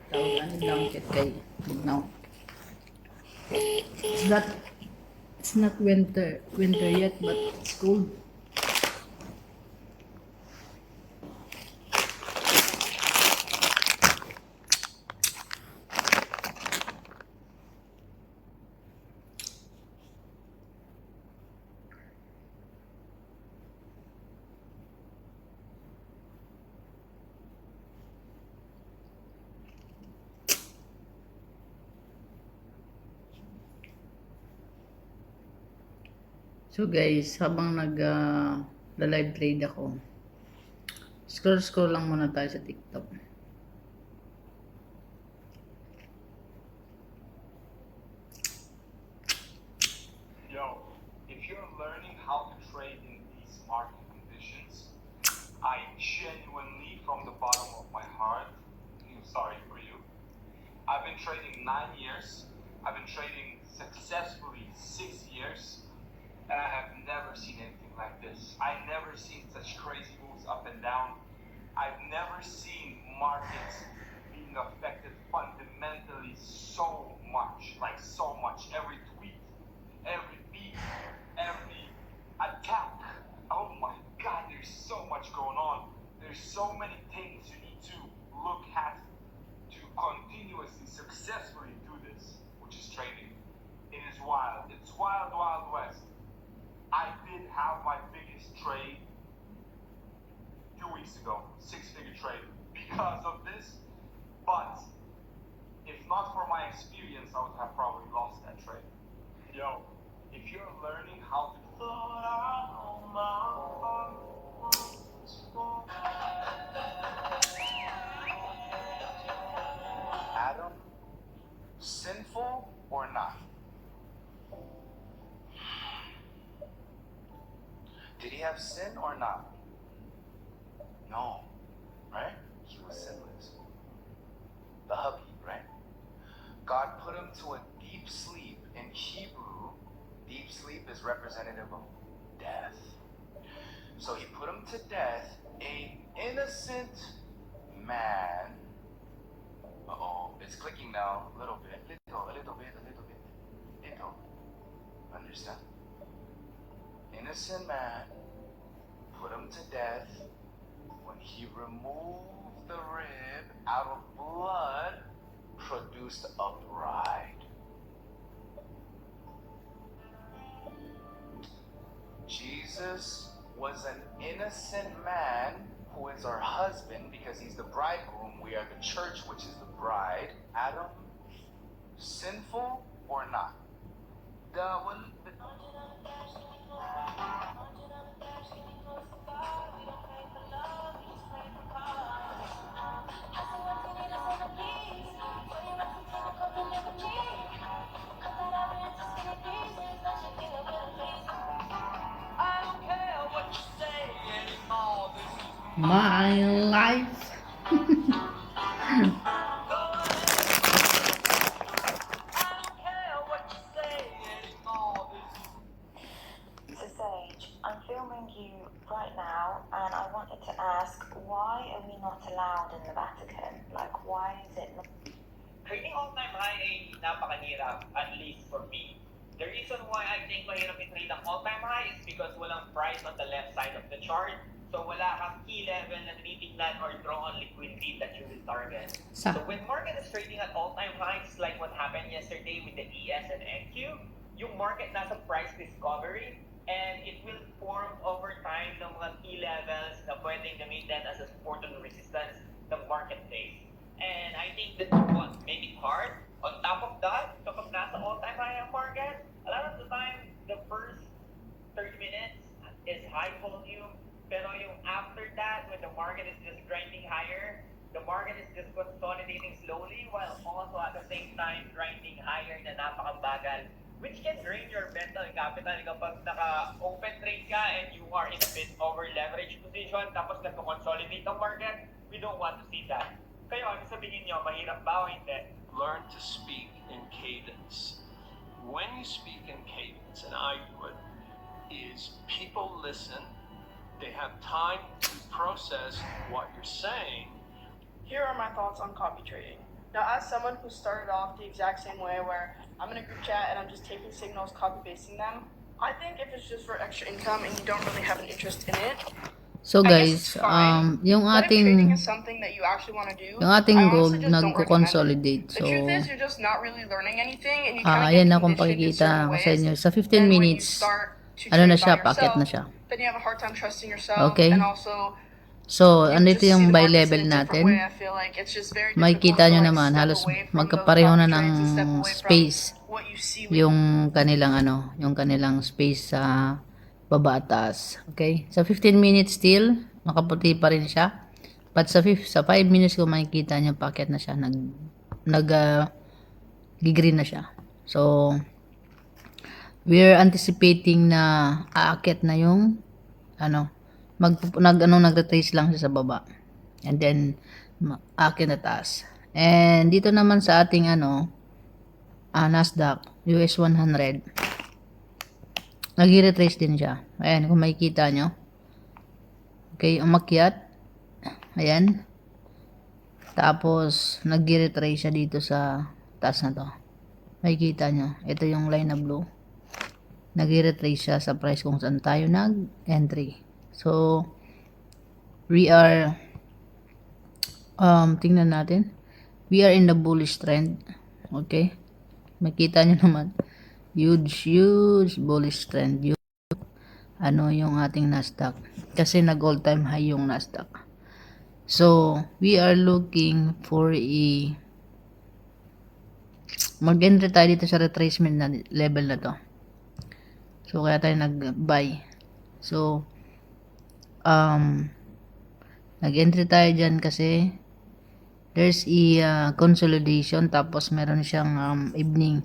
tawag ano, blanket kay Bugnaw. It's not winter yet, but it's cold. So guys, habang live trade ako, scroll lang muna tayo sa TikTok. Yo, if you're learning how to trade in these market conditions, I genuinely, from the bottom of my heart, feel sorry for you. I've been trading 9 years. I've been trading successfully 6 years. And I have never seen anything like this. I've never seen such crazy moves up and down. I've never seen markets being affected fundamentally so much. Like so much. Every tweet, every beat, every attack. Oh my God, there's so much going on. There's so many things you need to look at to continuously, successfully do this, which is trading. It is wild. It's wild, wild west. I did have my biggest trade 2 weeks ago, 6-figure trade, because of this. But if not for my experience, I would have probably lost that trade. Yo, if you're learning how to Adam, sinful or not? Did he have sin or not? No, right? He was sinless. The hubby, right? God put him to a deep sleep. In Hebrew, deep sleep is representative of death. So he put him to death, a innocent man. Uh-oh, it's clicking now, a little bit. Little. Understand? Innocent man, put him to death. When he removed the rib out of blood, produced a bride. Jesus was an innocent man who is our husband because he's the bridegroom. We are the church, which is the bride. Adam, sinful or not? My life. So Sage, I'm filming you right now, and I wanted to ask, why are we not allowed in the Vatican? Like, why is it not? Trading all-time high ay napakahirap, at least for me. The reason why I think mahirap i-trade ang all-time high is because walang price on the left side of the chart. So wala kang key level na tinitingnan or draw on liquidity that you will target. So when market is trading at all-time highs, like what happened yesterday with the ES and NQ, yung market nasa price discovery, and it will form over time ng mga key levels na pwedeng gamitin as a support and resistance ng marketplace. And I think that's what make it hard. On top of that, kapag nasa all-time high ang market, a lot of the time, the first 30 minutes is high volume. Pero yung after that, when the market is just grinding higher, the market is just consolidating slowly while also at the same time grinding higher na napakabagal, which can drain your mental capital kapag naka-open trade ka and you are in a bit over-leveraged position tapos nagko-consolidate ang market. We don't want to see that. Kayo, ano sabihin nyo, mahirap ba o hindi? Learn to speak in cadence. When you speak in cadence, and I would, is people listen, they have time to process what you're saying. Here are my thoughts on copy trading. Now, as someone who started off the exact same way where I'm in a group chat and I'm just taking signals, copy pasting them, I think if it's just for extra income and you don't really have an interest in it, So I guess guys, it's fine. yung But if trading ating is something that you actually want to do, yung ating I gold honestly just don't recommend it. nagko-consolidate. The So truth is, you're just not really learning anything, and you kind of ayan get na kung conditioned in pakikita certain ko ways. sa inyo. Sa 15 And when you minutes, start to ano na trade siya, by packet na yourself, siya. then you have a hard time trusting yourself. Okay. And also, So, you andito just see yung the buy markets level in a different natin. way. I feel like it's just very Makikita difficult nyo to, naman, step halos away from those magkapareho copy na ng trades and step away from space what you see with yung kanilang space sa baba at taas. Okay? Sa 15 minutes still, nakaputi pa rin siya. But sa 5 minutes kung makikita nyo, packet na siya. Gigreen na siya. So, we're anticipating na aakyat na yung nagretrace lang siya sa baba. And then, aakyat na taas. And dito naman sa ating Nasdaq, US 100, nag-retrace din siya. Ayan, kung makikita nyo. Okay, umakyat. Ayan. Tapos, nag-retrace siya dito sa taas na to. Makikita nyo. Ito yung line na blue. Nag-retrace siya sa price kung saan tayo nag-entry. So, we are tingnan natin. We are in the bullish trend. Okay? Makita nyo naman. Huge bullish trend. Yung ating Nasdaq. Kasi nag all-time high yung Nasdaq. So, we are looking for mag-entry tayo dito sa retracement na level na to. So, kaya tayo nag-buy. So, nag-entry tayo dyan kasi there's a consolidation tapos meron siyang evening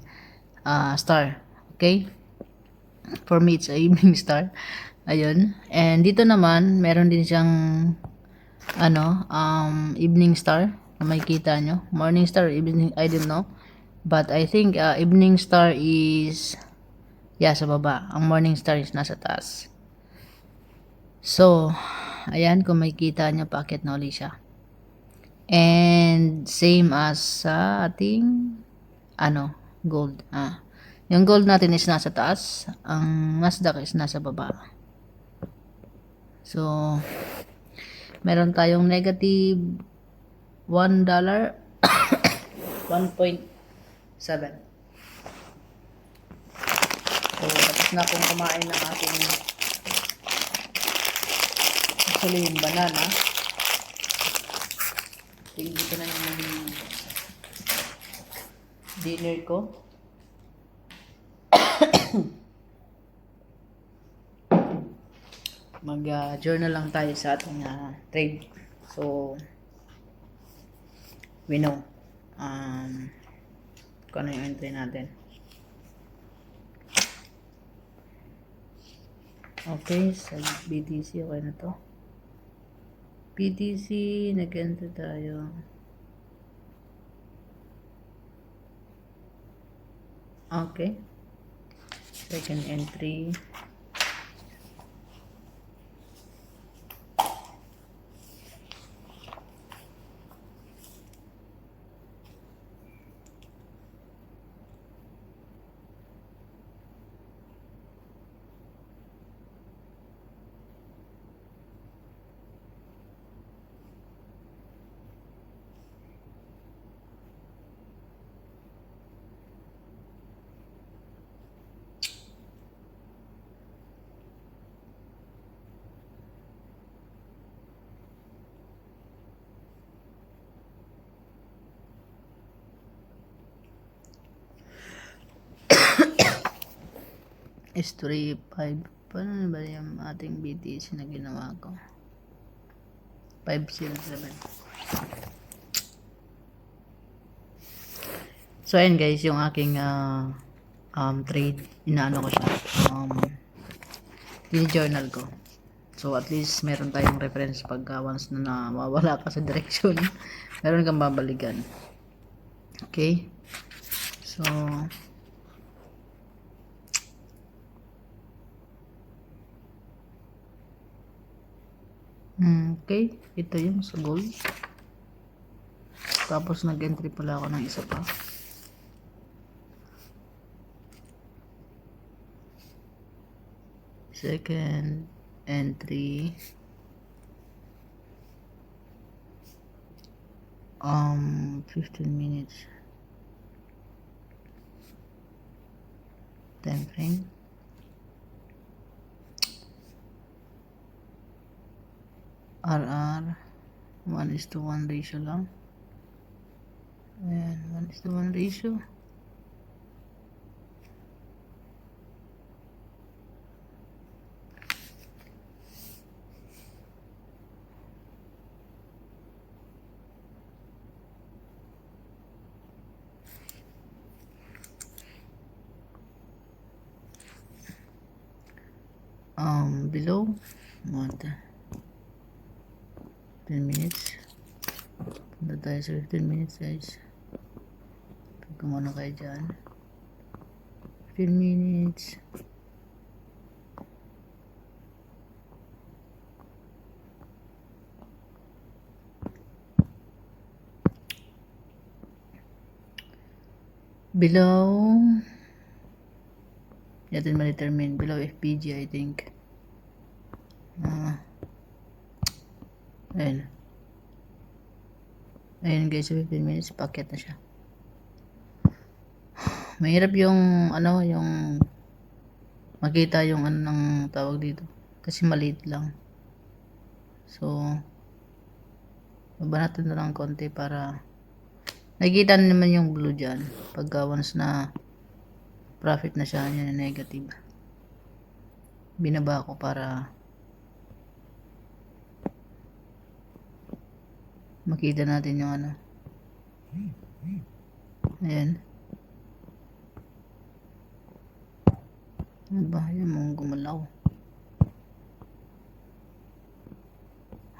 star. Okay? For me, it's a evening star. Ayun. And dito naman, meron din siyang evening star na makikita nyo. Morning star, evening, I don't know. But I think evening star is sa baba. Ang morning star is nasa taas. So, ayan, kung makikita nyo, paakyat na ulit siya. And, same as sa ating, gold. Yung gold natin is nasa taas. Ang Nasdaq is nasa baba. So, meron tayong negative $1, 1.7. So, tapos na akong kumain ng ating actually yung banana. Tingin ko na yung dinner ko. Mag-journal lang tayo sa ating trade. So, we know kung ano yung entry natin. Okay, sa BTC, okay na to. BTC, nag-enter tayo. Okay. Second entry. S3, 5. Paano ba yung ating BTC na ginawa ko? 507. So, ayan guys, yung aking trade, inaano ko siya. Journal ko. So, at least meron tayong reference pag once na nawawala ka sa direction, meron kang babalikan. Okay? So, okay, ito yung sa gold. Tapos nag-entry pala ako ng isa pa. Second entry. 15 minutes. Time frame. RR 1:1 ratio lang. Ayan, 1:1 ratio. Below what 10 minutes. Punta tayo sa 15 minutes guys. Kumano kayo dyan. 15 minutes. Below natin ma-determine. Below FPG I think. Ayun. Ayun guys, 15 minutes packet na siya. Mahirap yung yung makita yung ng tawag dito kasi maliit lang. So baba natin na lang konti para nakikita na naman yung blue dyan pagka once na profit na siya, yan na negative. Binaba ko para makita natin yung ayan. Ano ba? Yung mga gumalaw.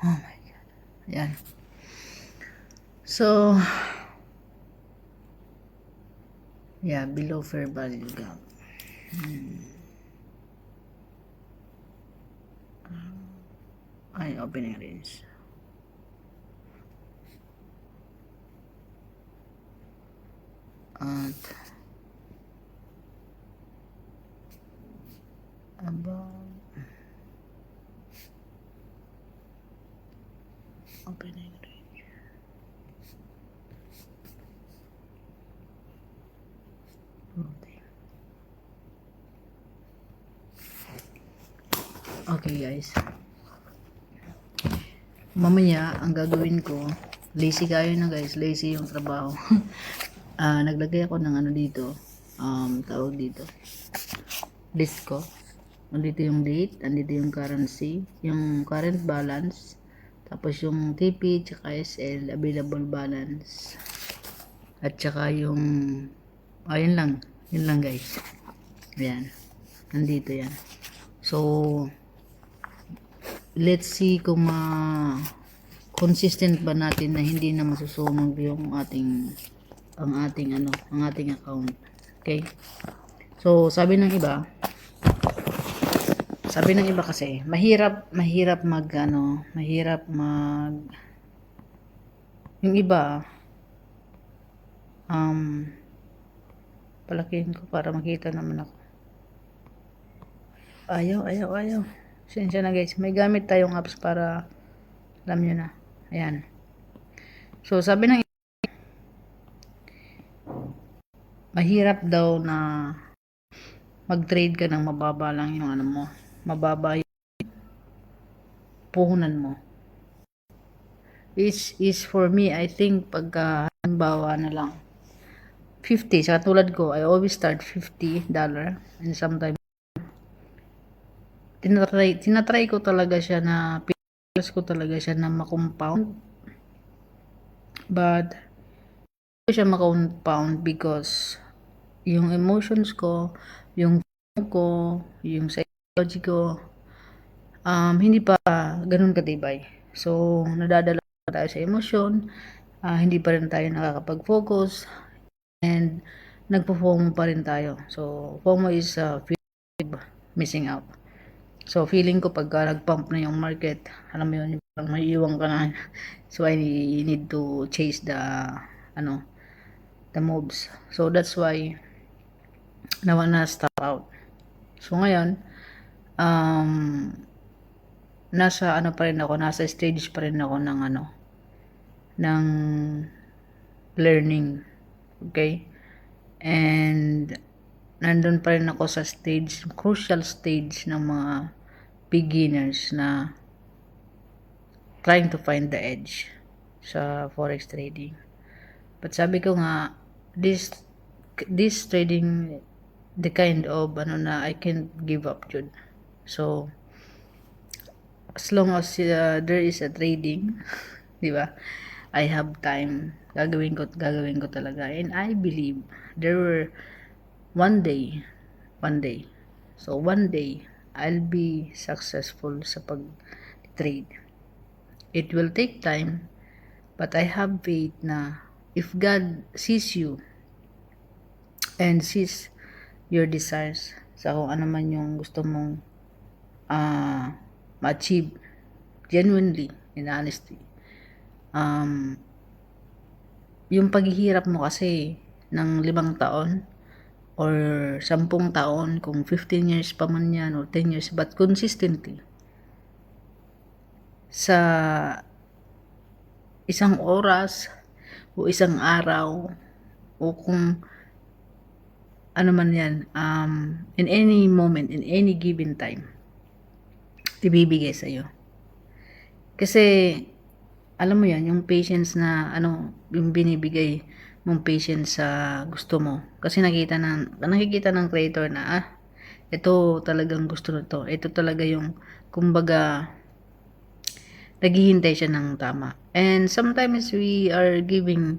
Oh my god. Ayan. So, yeah, below fair value gap. Ay, opening range. At about opening range. Okay guys, mamaya ang gagawin ko, lazy kayo na guys, lazy yung trabaho. Naglagay ako ng ano dito, tawag dito, list ko. Andito yung date, andito yung currency, yung current balance, tapos yung TP, tsaka SL, available balance, at tsaka yung, yun lang guys. Ayan, nandito yan. So, let's see kung consistent ba natin na hindi na masusunog yung ang ating account. Okay? So, sabi ng iba kasi, mahirap yung iba, palakihin ko para makita naman ako. Ayaw. Sensya na guys, may gamit tayong apps para alam nyo na. Ayan. So, sabi ng mahirap daw na mag-trade ka ng mababa lang yung ano mo. Mababa yung puhunan mo. Is for me, I think pagka halimbawa na lang 50, sa tulad ko, I always start $50 and sometimes tinatry ko talaga siya na pilas ko talaga siya na ma-compound, but hindi ko siya ma-compound because yung emotions ko, yung ko, yung psychology ko, hindi pa ganun katibay. So, nadadala pa tayo sa emosyon, hindi pa rin tayo nakakapag-focus, and nagpo-FOMO pa rin tayo. So, FOMO is fear of missing out. So, feeling ko pagka nag-pump na yung market, alam mo yun, parang may iwang ka na. So, I need to chase the moves. So, that's why na stop out. So, ngayon, nasa stage pa rin ako ng learning. Okay? And nandun pa rin ako sa crucial stage ng mga beginners na trying to find the edge sa forex trading. But sabi ko nga, this trading, the kind of na I can't give up yun. So, as long as there is a trading, di ba? I have time. Gagawin ko talaga. And I believe there were one day, so one day, I'll be successful sa pag-trade. It will take time, but I have faith na if God sees you and sees your desires sa kung ano man yung gusto mong ma-achieve genuinely, in honesty, yung paghihirap mo kasi ng 5 taon or 10 taon, kung 15 years pa man yan or 10 years, but consistently sa isang oras o isang araw o kung ano man yan, in any moment, in any given time, ibibigay sa'yo. Kasi alam mo yan, yung patience na yung binibigay mong patience sa gusto mo. Kasi nakikita ng creator na ito talagang gusto nito. Ito talaga yung kumbaga naghihintay siya ng tama. And sometimes we are giving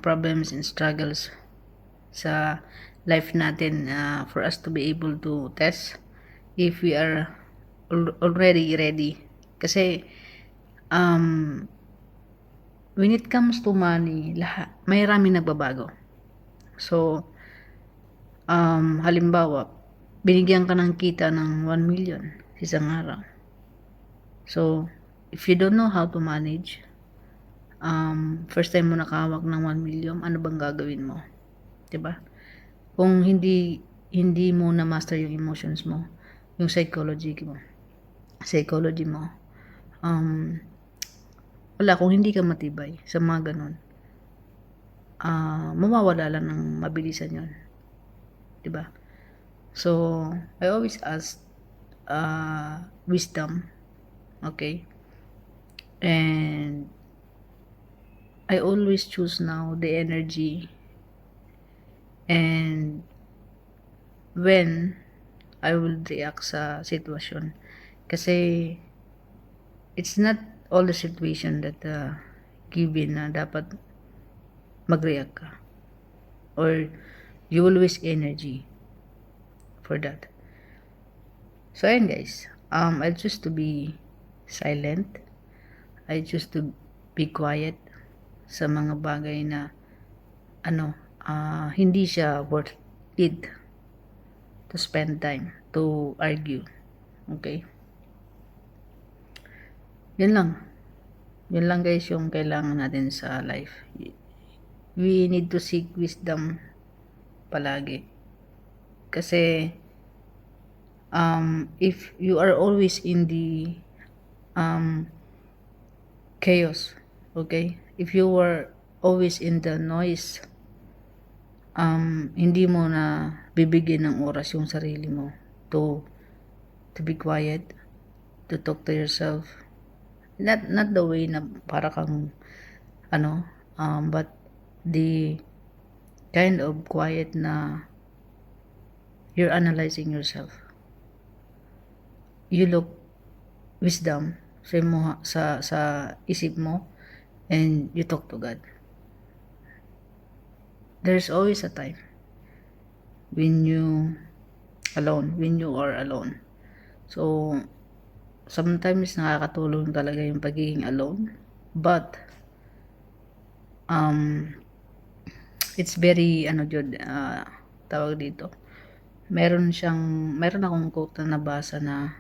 problems and struggles sa life natin for us to be able to test if we are already ready. Kasi when it comes to money, may maraming nagbabago. So, halimbawa, binigyan ka ng kita ng 1 million isang araw. So, if you don't know how to manage, first time mo nakahawak ng 1 million, ano bang gagawin mo? 'Di ba? Kung hindi mo na master yung emotions mo, yung psychology mo, wala, kung hindi ka matibay sa mga ganun, mawawala lang ng mabilisan yun. 'Di ba? So, I always ask wisdom, okay? And I always choose now the energy and when I will react sa sitwasyon. Kasi it's not all the situation that given na dapat mag-react ka. Or you will waste energy for that. So ayun guys, I choose to be silent. I choose to be quiet sa mga bagay na hindi siya worth it to spend time to argue. Okay? Yun lang guys yung kailangan natin sa life. We need to seek wisdom palagi. Kasi if you are always in the chaos, okay? If you were always in the noise, hindi mo na bibigyan ng oras yung sarili mo to be quiet, to talk to yourself. Not the way na para kang but the kind of quiet na you're analyzing yourself. You look wisdom sa isip mo and you talk to God. There's always a time when you are alone. So sometimes nakakatulong talaga yung pagiging alone, but it's very tawag dito, meron akong quote na nabasa na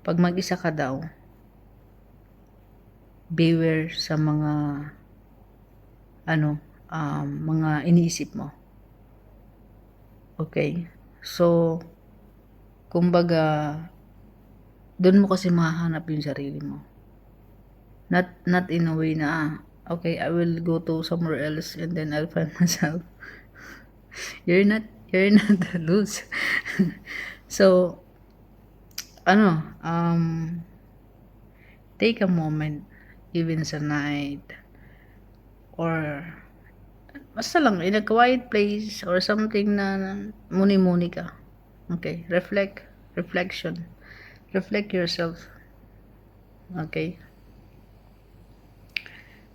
pag mag-isa ka daw, beware sa mga mga iniisip mo. Okay? So kumbaga doon mo kasi mahanap yung sarili mo. Not in a way na okay, I will go to somewhere else and then I'll find myself. You're not loose. So take a moment even sa night or basta lang in a quiet place or something na muni-muni ka. Okay, reflect yourself. Okay,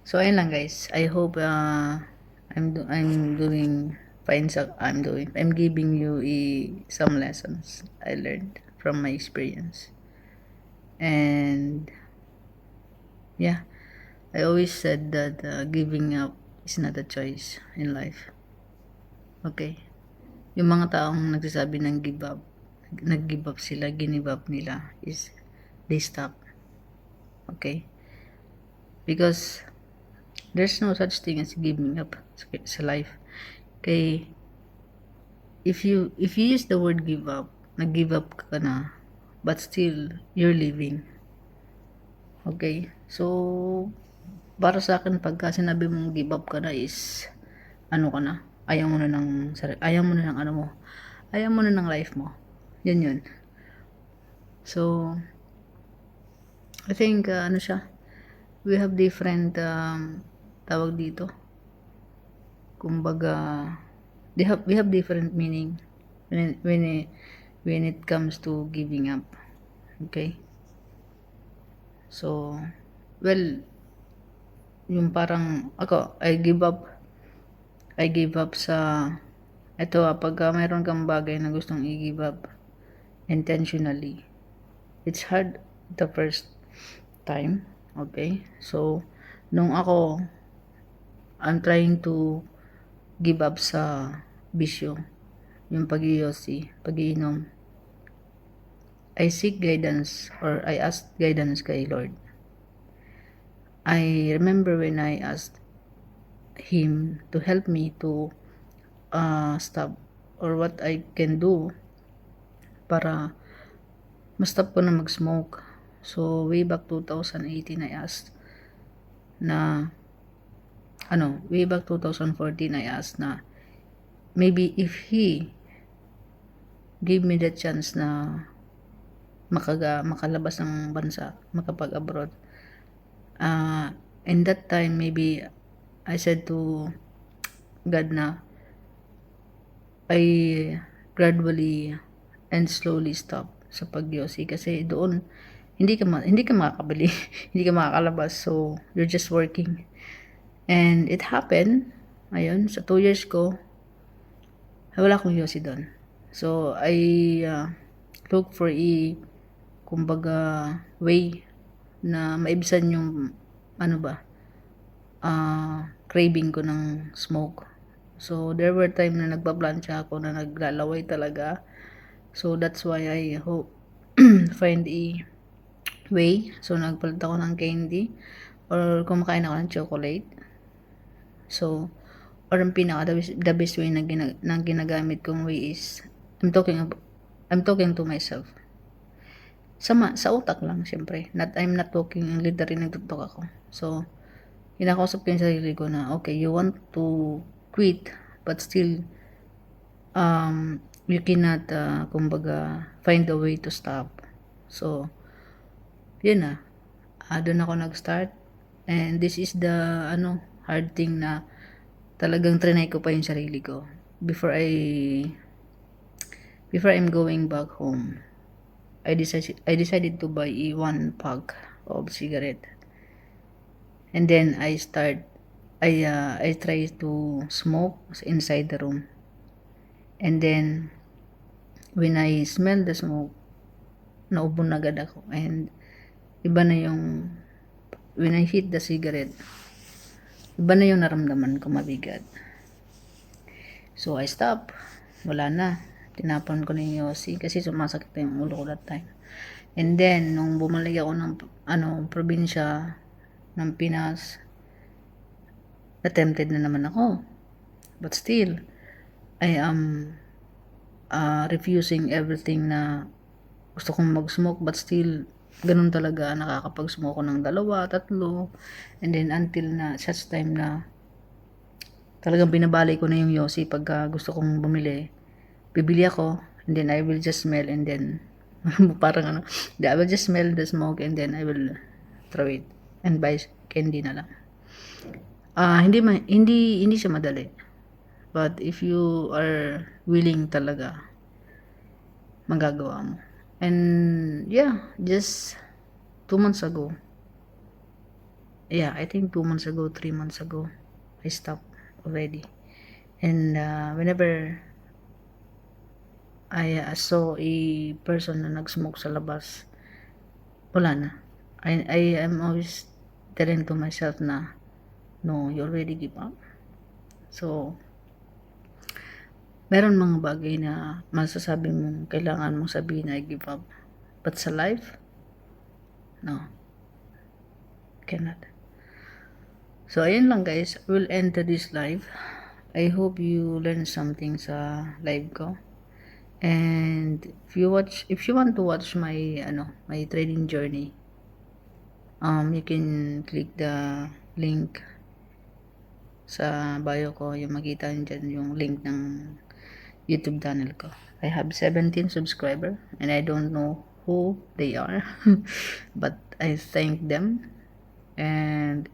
so ayun lang guys, I hope I'm doing fine. I'm giving you some lessons I learned from my experience. And yeah, I always said that giving up is not a choice in life. Okay? Yung mga taong nagsasabi ng nag-give up sila, ginive up nila, is they stop. Okay? Because there's no such thing as giving up sa life. Okay? If you use the word give up, nag-give up ka na, but still you're living. Okay? So para sa akin, pagka sinabi mong give up ka na is ka na, ayaw mo na ng life mo. Yun. So I think we have different tawag dito, kumbaga we have different meaning when it comes to giving up. Okay? So yung parang ako, I give up sa pagka mayroon kang bagay na gustong i-give up intentionally, it's hard the first time. Okay, so nung I'm trying to give up sa bisyo, yung pag-iinom, I seek guidance or I ask guidance kay Lord. I remember when I asked Him to help me to stop or what I can do para ma-stop ko na mag-smoke. So, way back 2018, I asked na, way back 2014, I asked na, maybe if He gave me the chance na makalabas ng bansa, makapag-abroad, in that time, maybe I said to God na, I gradually and slowly stop sa pagyosi kasi doon hindi ka makakabili hindi ka makakalabas, so you're just working. And it happened, ayun, sa 2 years ko wala akong yosi doon. So I look for kumbaga way na maibsan yung craving ko ng smoke. So there were time na nagpa-plancha ako na naglalaway talaga. So that's why I hope find a way. So nagpalit ako ng candy or kumakain ako ng chocolate. So or ang the best way na ginagamit kong way is I'm talking to myself. Sa utak lang, syempre. I'm not talking, literally nagtutok ako. So kinakausap ko yung sarili ko na okay, you want to quit but still you cannot kumbaga find a way to stop. So yun na, doon ako nag-start, and this is the hard thing na talagang trinay ko pa yung sarili ko before I'm going back home. I decided to buy 1 pack of cigarette, and then I try to smoke inside the room. And then when I smell the smoke, naubo na agad ako, and iba na yung when I hit the cigarette, iba na yung naramdaman ko, mabigat. So I stop, wala na, tinapon ko na yung yosi kasi sumasakit na yung ulo ko that time. And then nung bumalik ako ng probinsya ng Pinas, attempted na naman ako, but still I am refusing everything na gusto kong mag-smoke, but still ganun talaga, nakakapag-smoke ko ng 2, 3, and then until na such time na talagang binabalik ko na yung yosi. Pagka gusto kong bumili, bibili ako, and then I will just smell, and then parang I will just smell the smoke, and then I will throw it and buy candy na lang. Hindi siya madali, but if you are willing talaga, magagawa mo. And yeah, just 2 months ago, I think 2 months ago, 3 months ago, I stopped already. And whenever I saw a person na nag-smoke sa labas, wala na. I am always telling to myself na, no, you already give up. So meron mga bagay na masasabi mong kailangan mong sabihin na I give up. But sa life, no, cannot. So ayun lang guys, I will end this live. I hope you learn something sa live ko. And if you want to watch my my trading journey, you can click the link sa bio ko, yung makita nyo dyan yung link ng YouTube channel ko. I have 17 subscribers and I don't know who they are but I thank them. And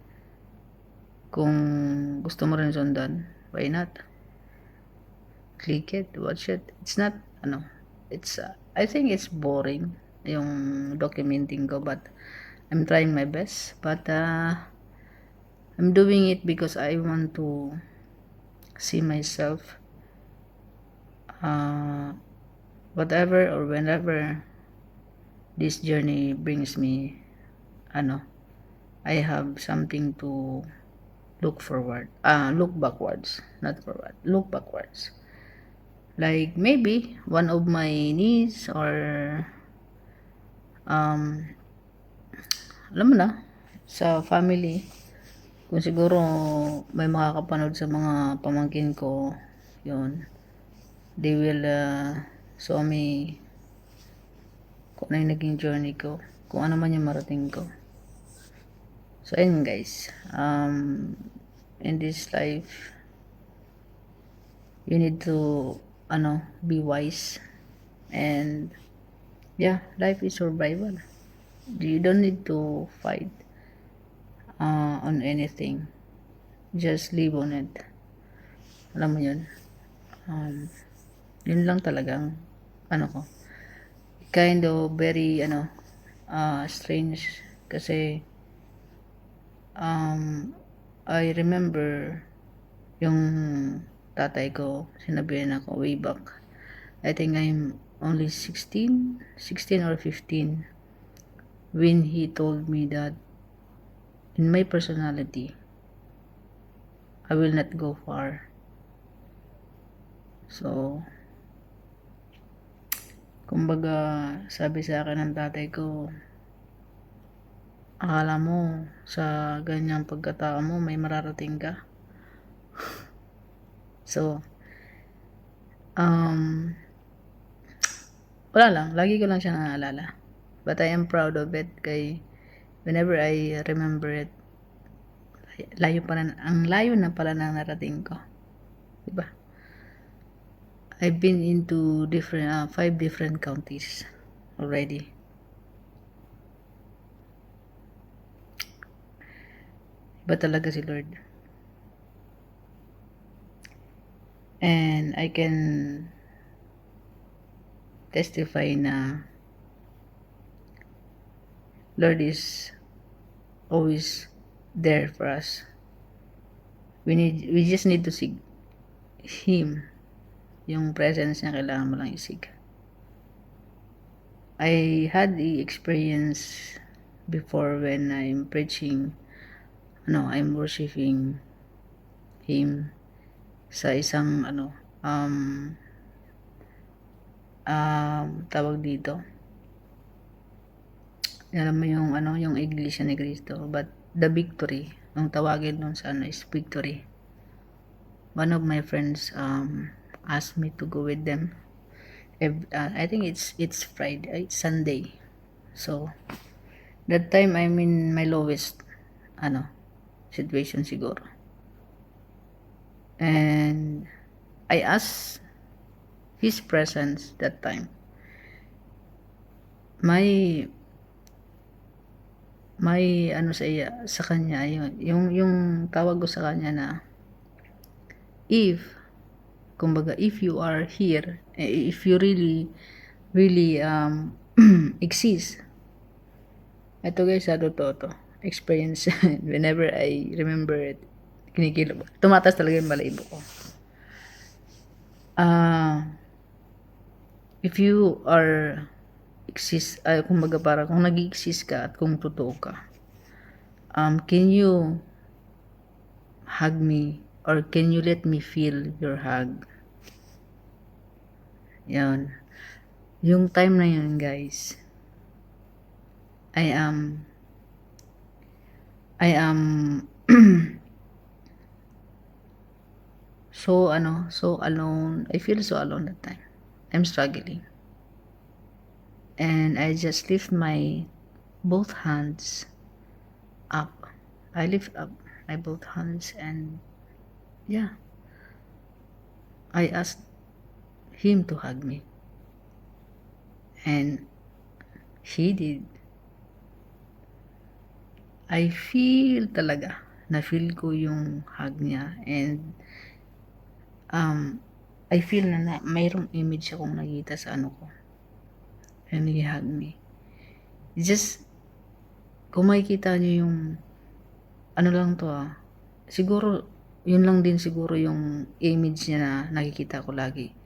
kung gusto mo rin sundan, why not? Click it, watch it. It's not it's I think it's boring yung documenting ko, but I'm trying my best. But I'm doing it because I want to see myself whatever or whenever this journey brings me, I have something to look backwards, not forward, look backwards. Like maybe one of my niece or alam mo na, sa family, kung siguro may makakapanood sa mga pamangkin ko, yun, they will show me kung ano yung naging journey ko, kung ano man yung marating ko. So, ayun guys, in this life, you need to, be wise, and, yeah, life is survival. You don't need to fight on anything. Just live on it. Alam mo yun. Yun lang talagang, ko, kind of very, strange, kasi, I remember, yung tatay ko, sinabihan ako way back, I think I'm only 16 or 15, when he told me that in my personality, I will not go far. So, kumbaga, sabi sa akin ng tatay ko, akala mo sa ganyang pagkatao mo may mararating ka. So, wala lang, lagi ko lang siya naalala. But I am proud of it, kay whenever I remember it, ang layo na pala ng narating ko. Diba? I've been into 5 different counties already. Iba talaga si Lord. And I can testify na Lord is always there for us. We just need to seek Him. Yung presence niya, kailangan mo lang isig. I had the experience before when I'm preaching, I'm worshiping Him sa isang, tawag dito, alam mo yung yung Iglesia ni Cristo, but the victory, ang tawagin nun sa is victory. One of my friends asked me to go with them. I think it's Friday, it's Sunday. So that time I'm in my lowest situation siguro. And I asked His presence that time. May sa kanya, yung tawag ko sa kanya na, if you are here, if you really exist. Ito guys, totoo to. Experience. Whenever I remember it, kinikilo. Tumatas talaga yung balahibo ko. If you are exist, kumbaga para kung nag-exist ka at kung totoo ka, can you hug me, or can you let me feel your hug? Yan. Yung time na yun guys, I am so alone. I feel so alone that time. I'm struggling. And I just lift my both hands up. I lift up my both hands, and yeah, I asked Him to hug me. And He did. I feel talaga, na-feel ko yung hug niya, and I feel na mayroong image akong nakita sa ko. And He hugged me. Just, kung makikita niyo yung, lang to siguro, yun lang din siguro yung image niya na nakikita ko lagi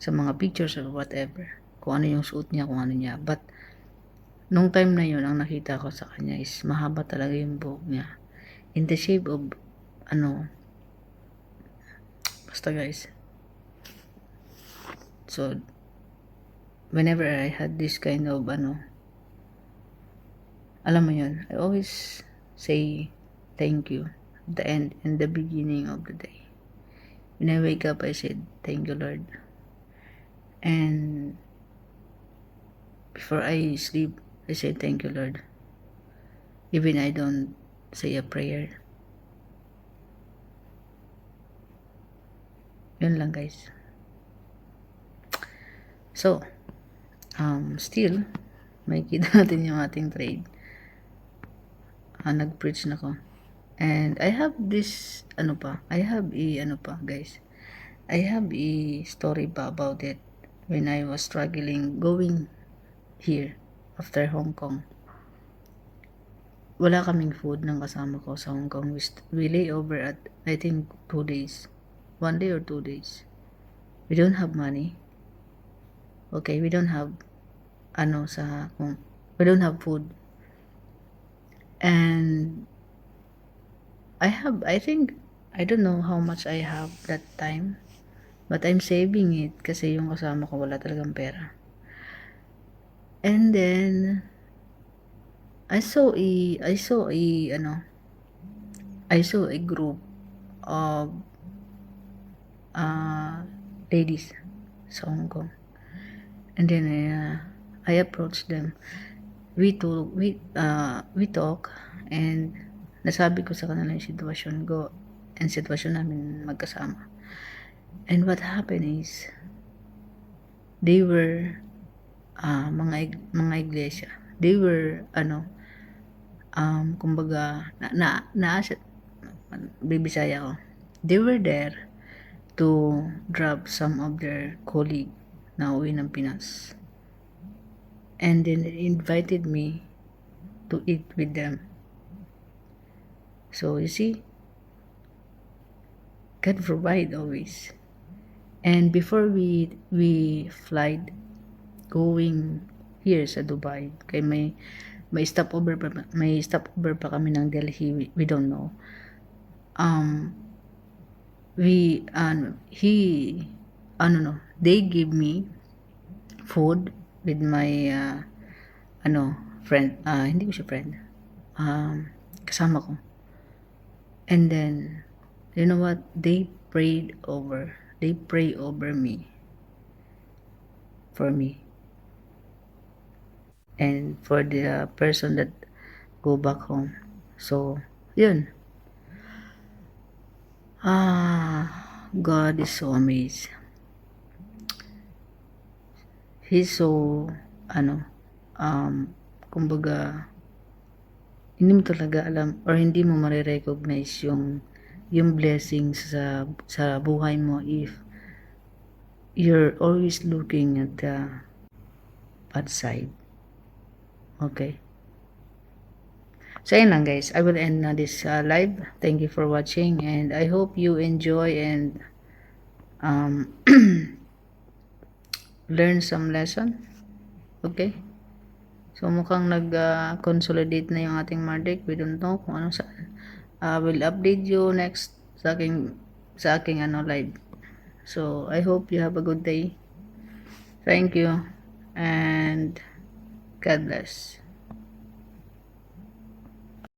sa mga pictures or whatever. Kung ano yung suot niya, kung ano niya. But, nung time na yun, ang nakita ko sa kanya is mahaba talaga yung buhok niya. In the shape of, basta guys. So, whenever I had this kind of, alam mo yun, I always say thank you at the end and the beginning of the day. When I wake up, I said, thank you, Lord. And before I sleep, I say, thank you, Lord. Even I don't say a prayer. Yun lang, guys. So, still, makikita natin yung ating trade. Nag-preach na ko. And I have this, guys. I have a story pa about it when I was struggling going here after Hong Kong. Wala kaming food ng kasama ko sa Hong Kong. We lay over at, I think, 2 days. 1 day or 2 days. We don't have money. Okay, we don't have, we don't have food. And I think, I don't know how much I have that time. But I'm saving it kasi yung kasama ko wala talagang pera. And then, I saw a group of ladies sa Hong Kong. And then I approached them. We talk and nasabi ko sa kanila yung sitwasyon ko and sitwasyon namin magkasama. And what happened is they were mga iglesia. They were kumbaga Bibisaya ko. They were there to drop some of their colleague na uwi ng Pinas. And then they invited me to eat with them. So you see, God provide always. And before we flight going here sa Dubai, kay may stopover pa kami ng Delhi, we don't know. They give me food with my friend, hindi ko siya friend, kasama ko. And then, you know what? They pray over me, for me, and for the person that go back home. So, yun. God is so amazing. He's so, kumbaga, hindi mo talaga alam or hindi mo marirecognize yung blessings sa buhay mo if you're always looking at the bad side. Okay? So, ayun lang guys. I will end na this live. Thank you for watching and I hope you enjoy and learn some lesson. Okay? So, mukhang nag-consolidate na yung ating Mardik. We don't know kung ano saan. Will update you next sa aking live. So, I hope you have a good day. Thank you. And God bless.